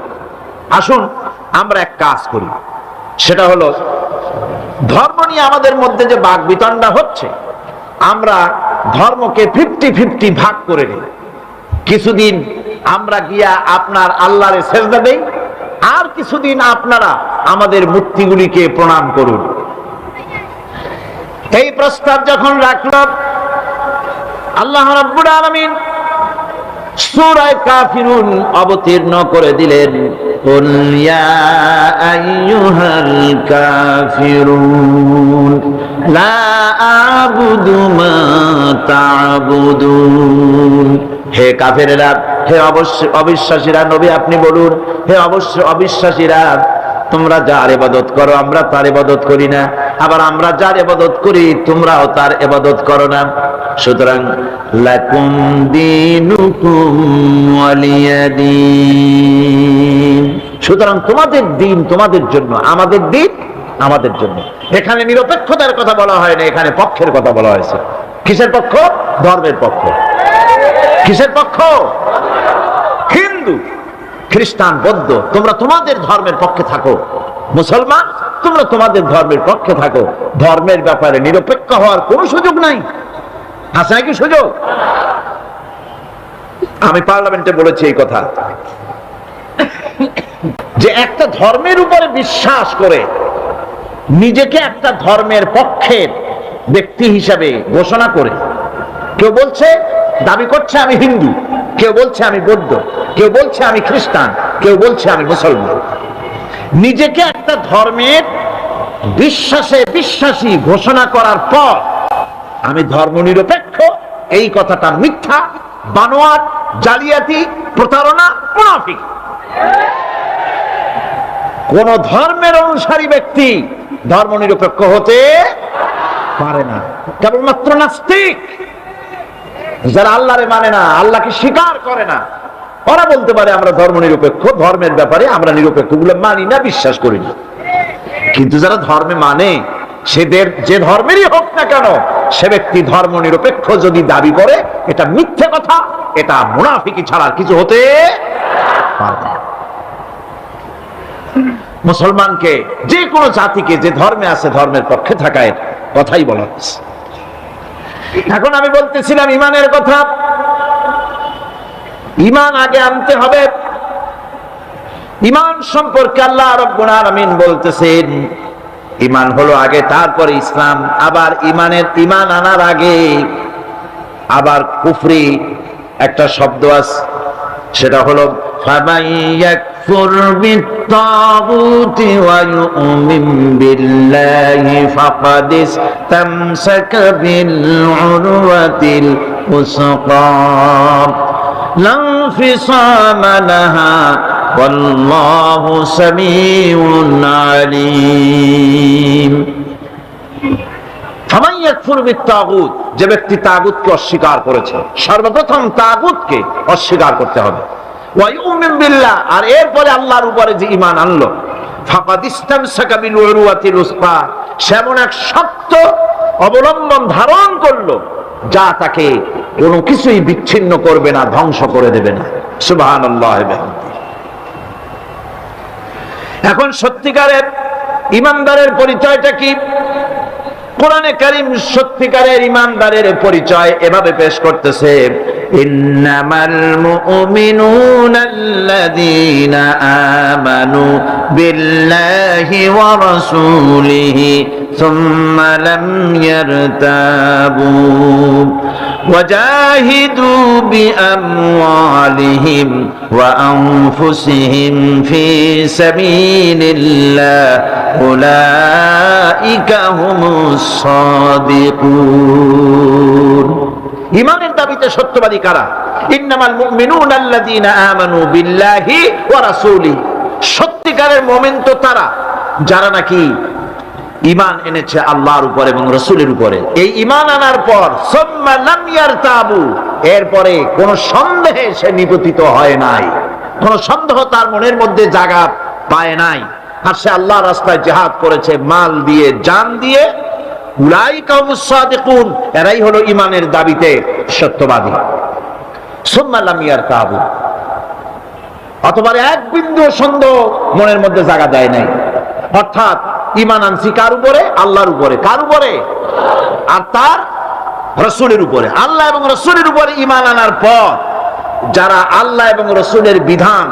আসুন আমরা এক কাজ করি, সেটা হলো ধর্ম নিয়ে আমাদের মধ্যে যে বাকবিতণ্ডা হচ্ছে, আমরা ধর্মকে 50-50 ভাগ করে নিই। কিছুদিন আমরা গিয়া আপনার আল্লাহরে সেজদা দেই, আর কিছুদিন আপনারা আমাদের মূর্তিগুলিকে প্রণাম করুন। এই প্রস্তাব যখন রাখল, আল্লাহ রাব্বুল আলামিন সূরা কাফিরুন অবতীর্ণ করে দিলেন, কুল ইয়া আইয়ুহাল কাফিরুন লা আ'বুদু মা তা'বুদুন। হে কাফেরেরা, হে অবিশ্বাসীরা, নবী আপনি বলুন, হে অবিশ্বাসীরা, তোমরা যার ইবাদত করো আমরা তার ইবাদত করি না, আবার আমরা যার ইবাদত করি তোমরাও তার ইবাদত করো না। সুতরাং লাকুম দীনুকুম ওয়ালিয়াদিন, সুতরাং তোমাদের দিন তোমাদের জন্য, আমাদের দিন আমাদের জন্য। এখানে নিরপেক্ষতার কথা বলা হয় না, এখানে পক্ষের কথা বলা হয়েছে। কিসের পক্ষ? ধর্মের পক্ষ। কিসের পক্ষ? হিন্দু, খ্রিস্টান, বৌদ্ধ, তোমরা তোমাদের ধর্মের পক্ষে থাকো। মুসলমান, তোমরা তোমাদের ধর্মের পক্ষে থাকো। ধর্মের ব্যাপারে নিরপেক্ষ হওয়ার কোনো সুযোগ নাই। আছে নাকি সুযোগ? আমি পার্লামেন্টে বলেছি এই কথা, যে একটা ধর্মের উপরে বিশ্বাস করে নিজেকে একটা ধর্মের পক্ষের ব্যক্তি হিসাবে ঘোষণা করে, কেউ বলছে, দাবি করছে আমি হিন্দু, কেউ বলছে আমি বৌদ্ধ, কেউ বলছে আমি খ্রিস্টান, কেউ বলছে আমি মুসলমান, নিজেকে একটা ধর্মের বিশ্বাসী ঘোষণা করার পর আমি ধর্মনিরপেক্ষ, এই কথাটা মিথ্যা, বানোয়াট, জালিয়াতি, প্রতারণা, মুনাফিক। কোন ধর্মের অনুসারী ব্যক্তি ধর্মনিরপেক্ষ হতে পারে না। কেবলমাত্র নাস্তিক, যারা আল্লাহরে মানে না, আল্লাহকে স্বীকার করে না, ওরা বলতে পারে আমরা ধর্মনিরপেক্ষ, ধর্মের ব্যাপারে আমরা নিরপেক্ষ, গুলো মানি না, বিশ্বাস করি না। কিন্তু যারা ধর্মে মানে, সেদের যে ধর্মেরই হোক না কেন, সে ব্যক্তি ধর্মনিরপেক্ষ যদি দাবি করে, এটা মিথ্যে কথা, এটা মুনাফিকি ছাড়া কিছু হতে পারে না। মুসলমানকে, যে কোনো জাতিকে যে ধর্মে আছে ধর্মের পক্ষে থাকার কথাই বলা হচ্ছে। এখন আমি বলতেছিলাম ইমানের কথা। ইমান আগে আনতে হবে। ইমান সম্পর্কে আল্লাহ রাব্বুল আলামিন বলতেছেন, ইমান হলো আগে, তারপরে ইসলাম। আবার ইমান আনার আগে আবার কুফরি একটা শব্দ আছে, সেটা হলো ফামান ইয়াকফুর বিত্তাগুতি ওয়া ইউমিন বিল্লাহি ফাকাদ ইসতামসাকা বিল উরওয়াতিল উসকা লা ইনফিসামা লাহা ওয়াল্লাহু সামিউন আলীম। ফামান ইয়াকফুর বিত্তাগুত, যে ব্যক্তি তাগুতকে অস্বীকার করেছে, সর্বপ্রথম তাগুতকে অস্বীকার করতে হবে। ওয়া ইউমিন বিল্লাহ, আর এরপরে আল্লাহর উপরে যে ঈমান আনলো, ফাকাদ ইসতামসাকা বিল উরওয়াতিল উসকা, সেমন এক শক্ত অবলম্বন ধারণ করলো যা তাকে কোনো কিছুই বিচ্ছিন্ন করবে না, ধ্বংস করে দেবে না। সুবহানাল্লাহ ওয়া বিহামদিহি। এখন সত্যিকারের ঈমানদারের পরিচয়টা কি? কোরআনে কারীম সত্যিকারের ঈমানদারের পরিচয় এভাবে পেশ করতেছে, ইন্নামাল মুমিনুনা আল্লাযীনা আমানু বিল্লাহি ওয়া রাসূলিহি সুম্মা লাম ইয়ারতাবু ওয়াজাহিদু বিআমওয়ালিহিম ওয়া আনফুসিহিম ফি সাবিলিল্লাহ উলাইকা হুমুস সাদিকুন। ঈমানের দাবিতে সত্যবাদী কারা? ইন্নামাল মুমিনুনা আল্লাযীনা আমানু বিল্লাহি ওয়া রাসূলিহি, সত্যিকারের মুমিন তো তারা যারা নাকি ঈমান এনেছে আল্লাহর উপর এবং রাসূলের উপরে। এই ঈমান আনার পর সুম্মা লাম ইয়ারতাবু, এরপরে কোন সন্দেহে সে নিপতিত হয় নাই, কোন সন্দেহ তার মনের মধ্যে জায়গা পায় নাই, আর সে আল্লাহর রাস্তায় জিহাদ করেছে মাল দিয়ে, জান দিয়ে। উলাইকা হুমুস সাদিকুন, এরাই হলো ঈমানের দাবিতে সত্যবাদী। সুম্মা লাম ইয়ারতাবু, অথবা এক বিন্দু সন্দেহ মনের মধ্যে জায়গা দেয় নাই, অর্থাৎ ঈমান আনছি কার উপরে? আল্লাহর উপরে। কার উপরে? আর তার রাসূলের উপরে। আল্লাহ এবং রাসূলের উপরে ঈমান আনার পর যারা আল্লাহ এবং রাসূলের বিধান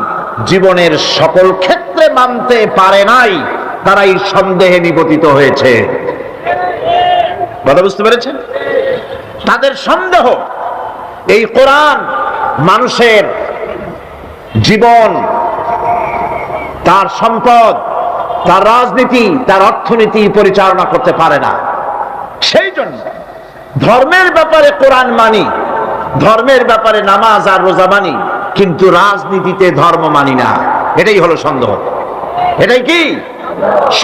জীবনের সকল ক্ষেত্রে মানতে পারে নাই, তারাই সন্দেহে নিপতিত হয়েছে। কথা বুঝতে পেরেছেন? তাদের সন্দেহ, এই কোরআন মানুষের জীবন, তার সম্পদ, তার রাজনীতি, তার অর্থনীতি পরিচালনা করতে পারে না। সেই জন্য ধর্মের ব্যাপারে কোরআন মানি, ধর্মের ব্যাপারে নামাজ আর রোজা মানি, কিন্তু রাজনীতিতে ধর্ম মানি না। এটাই হলো সন্দেহ। এটাই কি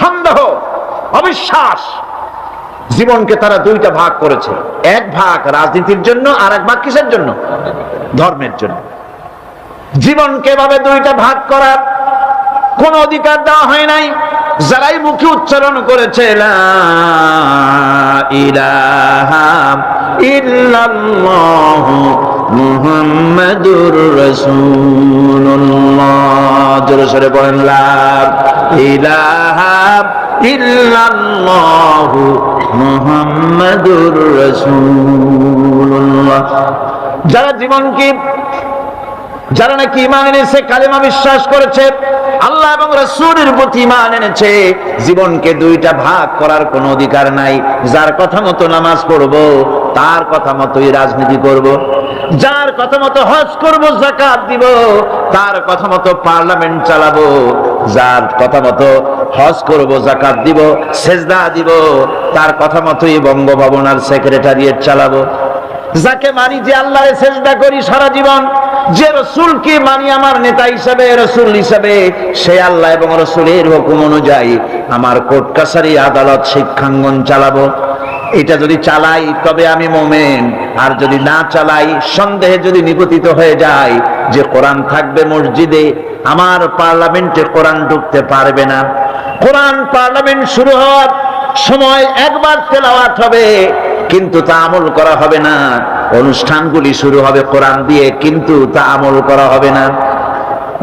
সন্দেহ, অবিশ্বাস। জীবনকে তারা দুইটা ভাগ করেছে, এক ভাগ রাজনীতির জন্য আর এক ভাগ কিসের জন্য? ধর্মের জন্য। জীবনকে ভাবে দুইটা ভাগ করার কোন অধিকার দেওয়া হয় নাই। যারাই মুখে উচ্চারণ করেছে লা ইলাহা ইল্লাল্লাহু মুহাম্মাদুর রাসূলুল্লাহ, জোরে সোরে বলেন লা ইলাহা ইল্লাল্লাহু মুহাম্মাদুর রাসূলুল্লাহ। যারা নাকি ঈমান এনেছে, কালেমা বিশ্বাস করেছে, আল্লাহ এবং রাসূলের প্রতি ঈমান এনেছে, জীবনকে দুইটা ভাগ করার কোনো অধিকার নাই। যার কথা মতো নামাজ পড়ব, তার কথা মতোই রাজনীতি করব। যার কথা মতো হজ করব, যাকাত দিব, তার কথা মতো পার্লামেন্ট চালাবো। যার কথা মতো হজ করব, যাকাত দিব, সেজদা দিব, তার কথা মতোই বঙ্গভবন আর সেক্রেটারিয়েট চালাবো। যাকে মানি, যে আল্লাহরে সেজদা করি সারা জীবন, যে রাসূলকে মানি আমার নেতা হিসাবে, রাসূল হিসাবে, সে আল্লাহ এবং রাসূলের হুকুম অনুযায়ী আমার কোর্ট কাছারি আদালত শিক্ষাঙ্গন চালাবো। এটা যদি চালাই তবে আমি মুমিন, আর যদি না চালাই, সন্দেহে যদি নিপতিত হয়ে যায় যে কোরআন থাকবে মসজিদে, আমার পার্লামেন্টে কোরআন ঢুকতে পারবে না। কোরআন পার্লামেন্ট শুরু হওয়ার সময় একবার তেলাওয়াত হবে, কিন্তু তা আমল করা হবে না। অনুষ্ঠানগুলি শুরু হবে কোরআন দিয়ে, কিন্তু তা আমল করা হবে না।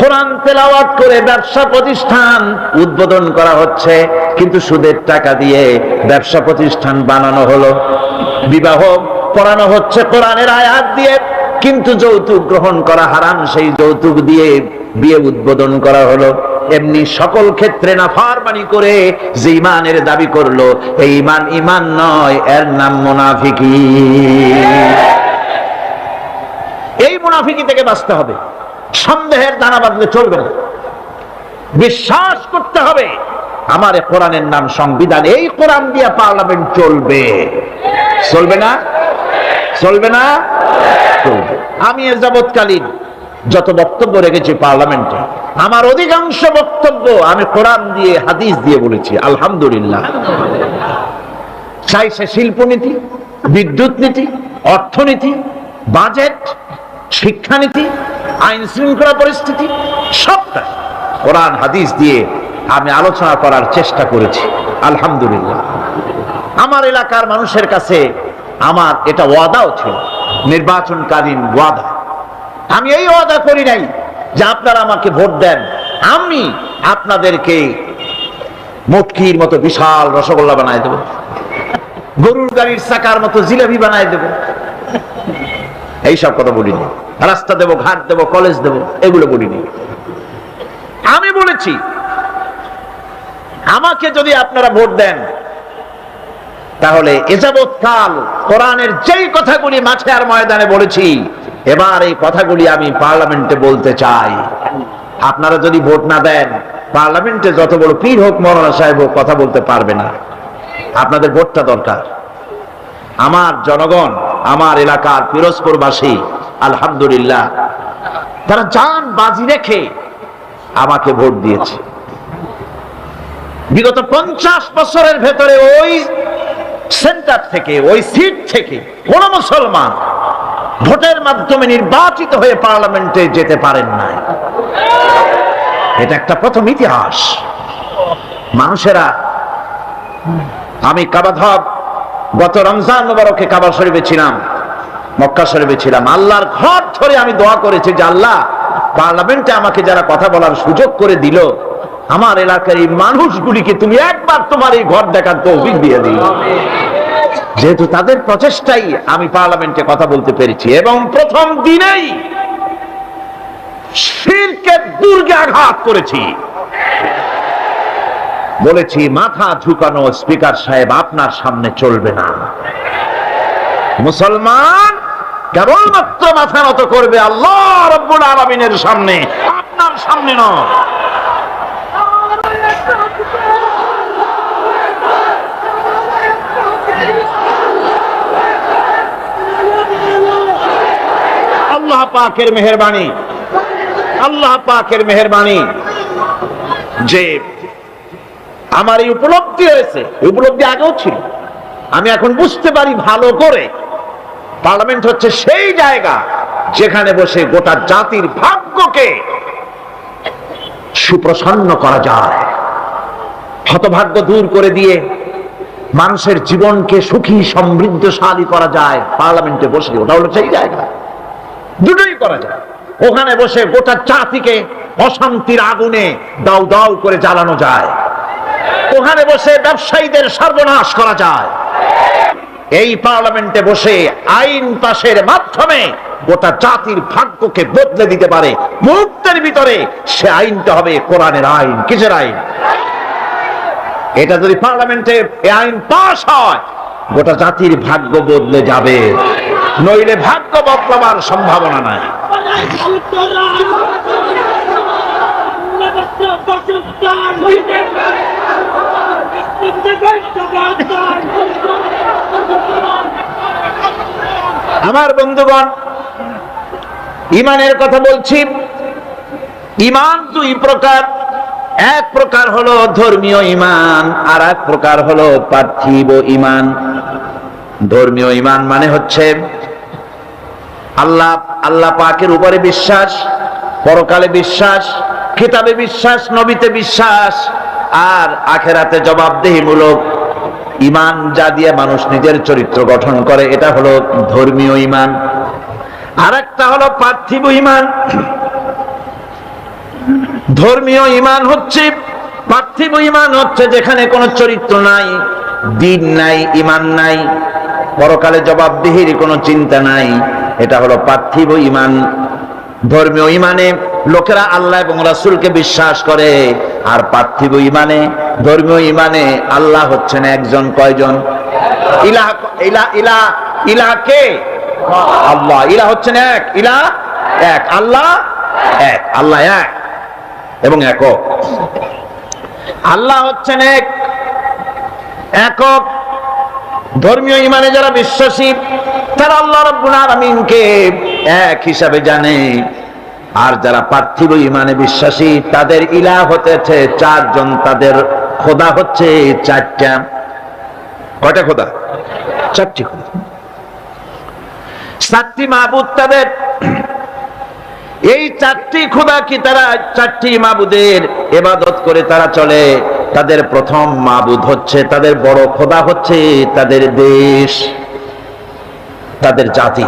কোরআন তেলাওয়াত করে ব্যবসা প্রতিষ্ঠান উদ্বোধন করা হচ্ছে, কিন্তু সুদের টাকা দিয়ে ব্যবসা প্রতিষ্ঠান বানানো হলো। বিবাহ পড়ানো হচ্ছে কোরআনের আয়াত দিয়ে, কিন্তু যৌতুক গ্রহণ করা হারাম, সেই যৌতুক দিয়ে বিয়ে উদ্বোধন করা হলো। এমনি সকল ক্ষেত্রে নাফরমানি করে যে ঈমানের দাবি করলো, এই ঈমান ঈমান নয়, এর নাম মুনাফিকি। এই মুনাফিকি থেকে বাঁচতে হবে। সন্দেহের দানা বাঁধলে চলবে না, বিশ্বাস করতে হবে আমার কোরআনের নাম সংবিধান, এই কোরআন দিয়ে পার্লামেন্ট চলবে। চলবে না? চলবে না? চলবে। আমি এর যাবৎকালীন যত বক্তব্য রেখেছি পার্লামেন্টে, আমার অধিকাংশ বক্তব্য আমি কোরআন দিয়ে হাদিস দিয়ে বলেছি, আলহামদুলিল্লাহ। চাই সে শিল্পনীতি, বিদ্যুৎ নীতি, অর্থনীতি, বাজেট, শিক্ষানীতি, আইন শৃঙ্খলা পরিস্থিতি, সবটা কোরআন হাদিস দিয়ে আমি আলোচনা করার চেষ্টা করেছি, আলহামদুলিল্লাহ। আমার এলাকার মানুষের কাছে আমার এটা ওয়াদাও ছিল, নির্বাচনকালীন ওয়াদা। আমি এই ওয়াদা করি নাই যে আপনারা আমাকে ভোট দেন, আমি আপনাদেরকে মটকির মতো বিশাল রসগোল্লা বানায় দেব, গরুর গাড়ির চাকার মতো জিলাপি বানায় দেব, এইসব কথা বলিনি। রাস্তা দেব, ঘাট দেব, কলেজ দেব, এগুলো বলিনি। আমি বলেছি আমাকে যদি আপনারা ভোট দেন, তাহলে এযাবৎকাল কোরআনের যেই কথাগুলি মাঠে আর ময়দানে বলেছি, এবার এই কথাগুলি আমি পার্লামেন্টে বলতে চাই। আপনারা যদি ভোট না দেন, পার্লামেন্টে যত বড় পীর হোক, মৌলানা সাহেব হোক, কথা বলতে পারবে না। আপনাদের ভোটটা দরকার। আমার জনগণ, আমার এলাকার পিরোজপুরবাসী, আলহামদুলিল্লাহ, তারা জান বাজি রেখে আমাকে ভোট দিয়েছে। বিগত 50 বছরের ভেতরে ওই সেন্টার থেকে, ওই সিট থেকে কোন মুসলমান ভোটের মাধ্যমে নির্বাচিত হয়ে পার্লামেন্টে যেতে পারেন নাই। এটা একটা প্রথম ইতিহাস। মানুষেরা, আমি কাবাধব গত রমজান মুবারকে কাবা শরীফে ছিলাম, মক্কা শরীফে ছিলাম, আল্লাহর ঘর ধরে আমি দোয়া করেছি যে আল্লাহ, পার্লামেন্টে আমাকে যারা কথা বলার সুযোগ করে দিল, আমার এলাকার এই মানুষগুলিকে তুমি একবার তোমার এই ঘর দেখার তৌফিক দিয়ে দিও। যেহেতু তাদের প্রচেষ্টাই আমি পার্লামেন্টে কথা বলতে পেরেছি, এবং প্রথম দিনেই শিরকের দুর্গে আঘাত করেছি। বলেছি, মাথা ঝুঁকানো স্পিকার সাহেব আপনার সামনে চলবে না। মুসলমান কেবলমাত্র মাথা নত করবে আল্লাহ রাব্বুল আলামিনের সামনে, আপনার সামনে নয়। আল্লাহ পাকের মেহেরবানি, আল্লাহ পাকের মেহেরবানি যে আমার এই উপলব্ধি হয়েছে। এই উপলব্ধি আগেও ছিল, আমি এখন বুঝতে পারি ভালো করে। পার্লামেন্ট হচ্ছে সেই জায়গা যেখানে বসে গোটা জাতির ভাগ্যকে সুপ্রসন্ন করা যায়, হতভাগ্য দূর করে দিয়ে মানুষের জীবনকে সুখী সমৃদ্ধশালী করা যায় পার্লামেন্টে বসে। ওটা হলো সেই জায়গা, দুটোই করা যায়। ওখানে বসে গোটা জাতিকে অশান্তির আগুনে দাউ দাউ করে জ্বালানো যায়, ওখানে বসে ব্যবসায়ীদের সর্বনাশ করা যায়। এই পার্লামেন্টে বসে আইন পাশের মাধ্যমে গোটা জাতির ভাগ্যকে বদলে দিতে পারে মুহূর্তের ভিতরে। সে আইনটা হবে কোরআনের আইন। কিসের আইন? এটা যদি পার্লামেন্টে এই আইন পাস হয়, গোটা জাতির ভাগ্য বদলে যাবে, নইলে ভাগ্য বদলাবার সম্ভাবনা নাই। আমার বন্ধুগণ, ঈমানের কথা বলছি। ঈমান দুই প্রকার। এক প্রকার হলো ধর্মীয় ঈমান, আর এক প্রকার হলো পার্থিব ঈমান। ধর্মীয় ঈমান মানে হচ্ছে আল্লাহ পাকের উপরে বিশ্বাস, পরকালে বিশ্বাস, কিতাবে বিশ্বাস, নবীতে বিশ্বাস, আর আখেরাতে জবাবদিহিমূলক ঈমান, যা দিয়ে মানুষ নিজের চরিত্র গঠন করে। এটা হলো ধর্মীয় ঈমান। আর একটা হলো পার্থিব ঈমান। ধর্মীয় ঈমান হচ্ছে, পার্থিব ঈমান হচ্ছে যেখানে কোনো চরিত্র নাই, দিন নাই, ঈমান নাই, পরকালে জবাবদিহির কোনো চিন্তা নাই। এটা হলো পার্থিব ঈমান। ধর্মীয় ঈমানে লোকেরা আল্লাহ এবং রাসূলকে বিশ্বাস করে, আর পার্থিব ঈমানে, ধর্মীয় ঈমানে আল্লাহ হচ্ছেন একজন। কয়জন? ইলাহ, ইলাহ, ইলাহ, ইলাহ কে? আল্লাহ। ইলাহ হচ্ছেন এক, ইলাহ এক, আল্লাহ এক, আল্লাহ এক এবং একক। আল্লাহ হচ্ছেন এক, একক। ধর্মীয় ঈমানে যারা বিশ্বাসী তারা আল্লাহ রাব্বুল আলামিনকে এক হিসাবে জানে। আর যারা পার্থিব ঈমানে বিশ্বাসী তাদের ইলাহ হতেছে চারজন, তাদের খোদা হচ্ছে চারটা। কয়টা খোদা? চারটি খোদা, চারটি মাবুদ তাদের। এই চারটি খোদা কি তারা চারটি মাবুদের ইবাদত করে তারা চলে। তাদের প্রথম মাবুদ হচ্ছে, তাদের বড় খোদা হচ্ছে তাদের দেশ, তাদের জাতি।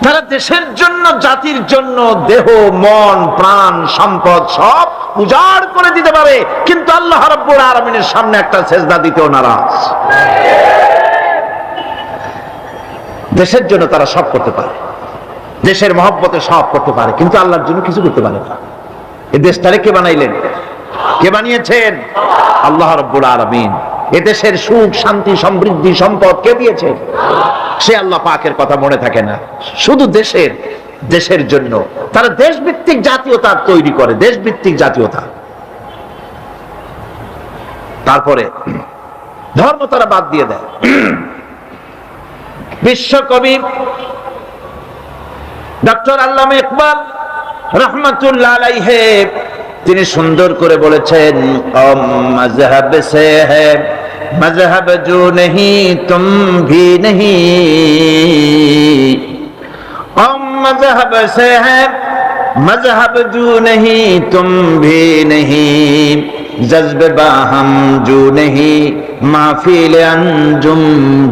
তারা দেশের জন্য, জাতির জন্য দেহ, মন, প্রাণ, সম্পদ সব উজাড় করে দিতে পারে, কিন্তু আল্লাহ রাব্বুল আলামিনের সামনে একটা সেজদা দিতেও নারাজ। দেশের জন্য তারা সব করতে পারে, দেশের মহব্বতে সব করতে পারে, কিন্তু আল্লাহর জন্য কিছু করতে পারে না। এই দেশটারে কে বানাইলেন? কে বানিয়েছেন? আল্লাহ রাব্বুল আলামিন। এ দেশের সুখ, শান্তি, সমৃদ্ধি, সম্পদ কে দিয়েছে? সে আল্লাহ পাকের কথা মনে থাকে না, শুধু দেশের জন্য তারা দেশভিত্তিক জাতীয়তা তৈরি করে, দেশভিত্তিক জাতীয়তা। তারপরে ধর্ম তারা বাদ দিয়ে দেয়। বিশ্বকবি ডক্টর আল্লামা ইকবাল রহমাতুল্লাহ আলাইহি তিনি সুন্দর করে বলেছেন, মজহব সে হ্যায় मजहब जो नहीं तुम भी नहीं, मजहब से है मजहब जो नहीं तुम भी नहीं, जज्ब बाहम जो नहीं माफिल अंजुम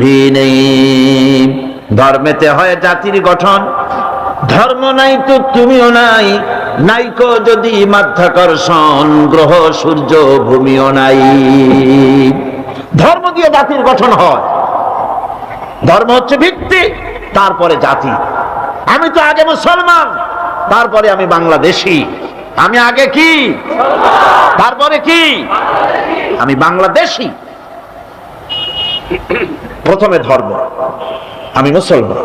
भी नहीं। ধর্মেতে হয় জাতির গঠন, ধর্ম নাই তো তুমিও নাই, নাইকো যদি মাধ্যাকর্ষণ, গ্রহ সূর্য ভূমিও নাই। ধর্ম দিয়ে জাতির গঠন হয়, ধর্ম হচ্ছে ভিত্তি, তারপরে জাতি। আমি তো আগে মুসলমান, তারপরে আমি বাংলাদেশি। আমি আগে কি, তারপরে কি? আমি বাংলাদেশি। প্রথমে ধর্ম, আমি মুসলমান।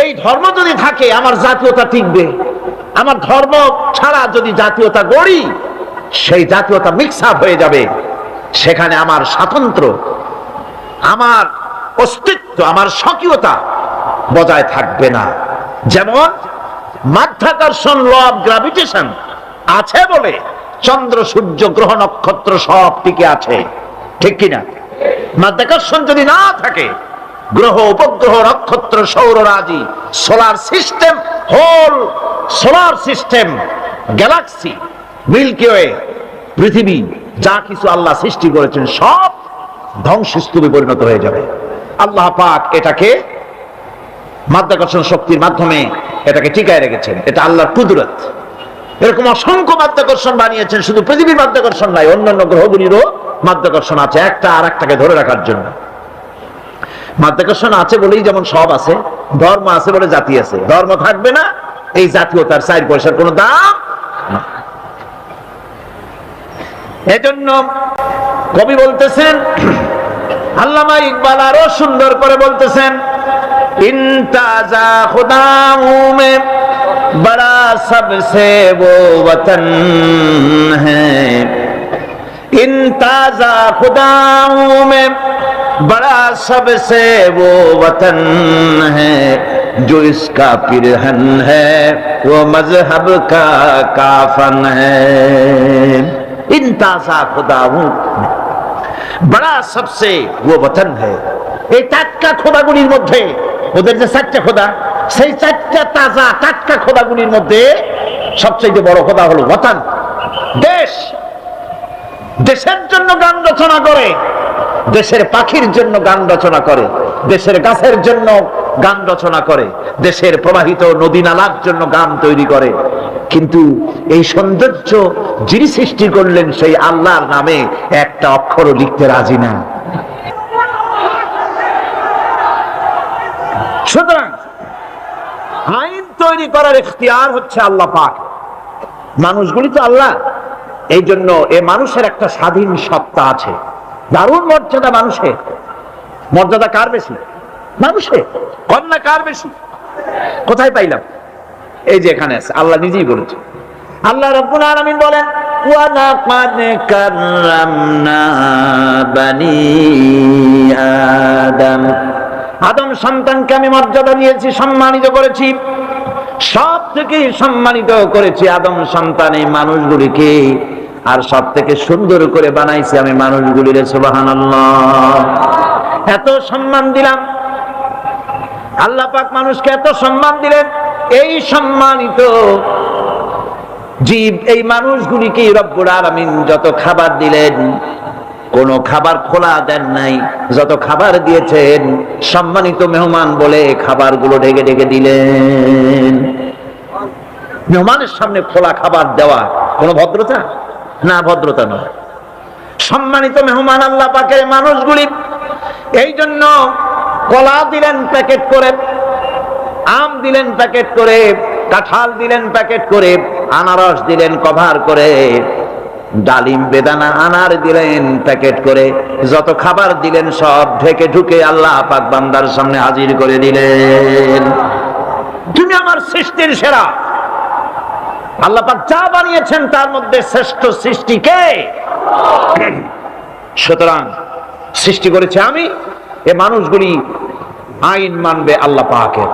এই ধর্ম যদি থাকে আমার জাতীয়তা টিকবে। আমার ধর্ম ছাড়া যদি জাতীয়তা গড়ি, সেই জাতীয়তা মিক্স আপ হয়ে যাবে। সেখানে আমার স্বাতন্ত্র্য, আমার অস্তিত্ব, আমার স্বকীয়তা বজায় থাকবে না। যেমন মাধ্যাকর্ষণ, ল অফ গ্রাভিটেশন আছে বলে চন্দ্র, সূর্য, গ্রহ, নক্ষত্র সব টিকে আছে, ঠিক কিনা? মাধ্যাকর্ষণ যদি না থাকে, গ্রহ, উপগ্রহ, নক্ষত্র, সৌররাজি, solar system, whole solar system, galaxy, milky way, পৃথিবী, যা কিছু আল্লাহ সৃষ্টি করেছেন সব ধ্বংসস্তূপে পরিণত হয়ে যাবে। আল্লাহ পাক এটাকে মাধ্যাকর্ষণ শক্তির মাধ্যমে এটাকে টিকায় রেখেছেন। এটা আল্লাহর কুদরত। এরকম অসংখ্য মাধ্যাকর্ষণ বানিয়েছেন, শুধু পৃথিবীর মাধ্যাকর্ষণ নাই, অন্যান্য গ্রহগুলিরও মাধ্যাকর্ষণ আছে, একটা আর একটাকে ধরে রাখার জন্য। মাধ্যাকর্ষণ আছে বলেই যেমন সব আছে, ধর্ম আছে বলে জাতি আছে। ধর্ম থাকবে না, এই জাতীয়তার 4 পয়সার কোনো দাম না। এজন্য কবি বলতেছেন, আল্লামা ইকবাল আরো সুন্দর করে বলতেছেন, ইনতাজা খুদাউ মে বড়া সবসে वो वतन है, ইনতাজা খুদাউ মে बड़ा सबसे वो वतन है, जो इसका पिरहन है वो मजहब का काफन है। इन ताजा खुदाओं बड़ा सबसे वो वतन है। এই টাটকা খোদাগুলির মধ্যে, ওদের যে 4টা খোদা, সেই 4টা তাজা টাটকা খোদাগুলির মধ্যে সবচেয়ে বড় খোদা হলো ওয়াতান, দেশ। দেশের জন্য গান রচনা করে, দেশের পাখির জন্য গান রচনা করে, দেশের গাছের জন্য গান রচনা করে, দেশের প্রবাহিত নদী নালার জন্য গান তৈরি করে। কিন্তু এই সৌন্দর্য যিনি সৃষ্টি করলেন সেই আল্লাহর নামে একটা অক্ষরও লিখতে রাজি না। সুতরাং আইন তৈরি করার ইখতিয়ার হচ্ছে আল্লাহ পাক, মানুষগুলি তো আল্লাহ। এই জন্য এ মানুষের একটা স্বাধীন সত্তা আছে, দারুণ মর্যাদা মানুষের। মর্যাদা কার বেশি? মানুষের। কন্যা কার বেশি? কোথায় পাইলাম? এই যে এখানে আছে, আল্লাহ নিজেই বলেছে। আল্লাহ রাব্বুল আলামিন বলেন, ওয়া লাকাদ কাররামনা বানি আদম, আদম সন্তানকে আমি মর্যাদা দিয়েছি, সম্মানিত করেছি, সব থেকে সম্মানিত করেছি আদম সন্তান এই মানুষগুলিকে, আর সব থেকে সুন্দর করে বানাইছি আমি মানুষগুলিরে। সুবহানাল্লাহ। এত সম্মান দিলাম আল্লাহ পাক, মানুষকে এত সম্মান দিলেন। এই সম্মানিত জীব, এই মানুষগুলিকে রব্বুল আলামিন যত খাবার দিলেন, কোন খাবার খোলা দেন নাই। যত খাবার দিয়েছেন সম্মানিত মেহমান বলে খাবারগুলো ঢেকে ঢেকে দিলেন। মেহমানের সামনে খোলা খাবার দেওয়া কোন ভদ্রতা? না, ভদ্রতা নয়। সম্মানিত মেহমান আল্লাহ পাকের মানুষগুলি। এই জন্য কলা দিলেন প্যাকেট করে, আম দিলেন প্যাকেট করে, কাঁঠাল দিলেন প্যাকেট করে, আনারস দিলেন কভার করে, ডালিম, বেদানা, আনার দিলেন প্যাকেট করে। যত খাবার দিলেন সব ঢেকে ঢুকে আল্লাহ পাক বান্দার সামনে হাজির করে দিলেন। তুমি আমার সৃষ্টির সেরা। আল্লাহ পাক যা বানিয়েছেন তার মধ্যে শ্রেষ্ঠ সৃষ্টি কে? সুতরাং সৃষ্টি করেছে আমি, এ মানুষগুলি আইন মানবে আল্লাহ পাকের।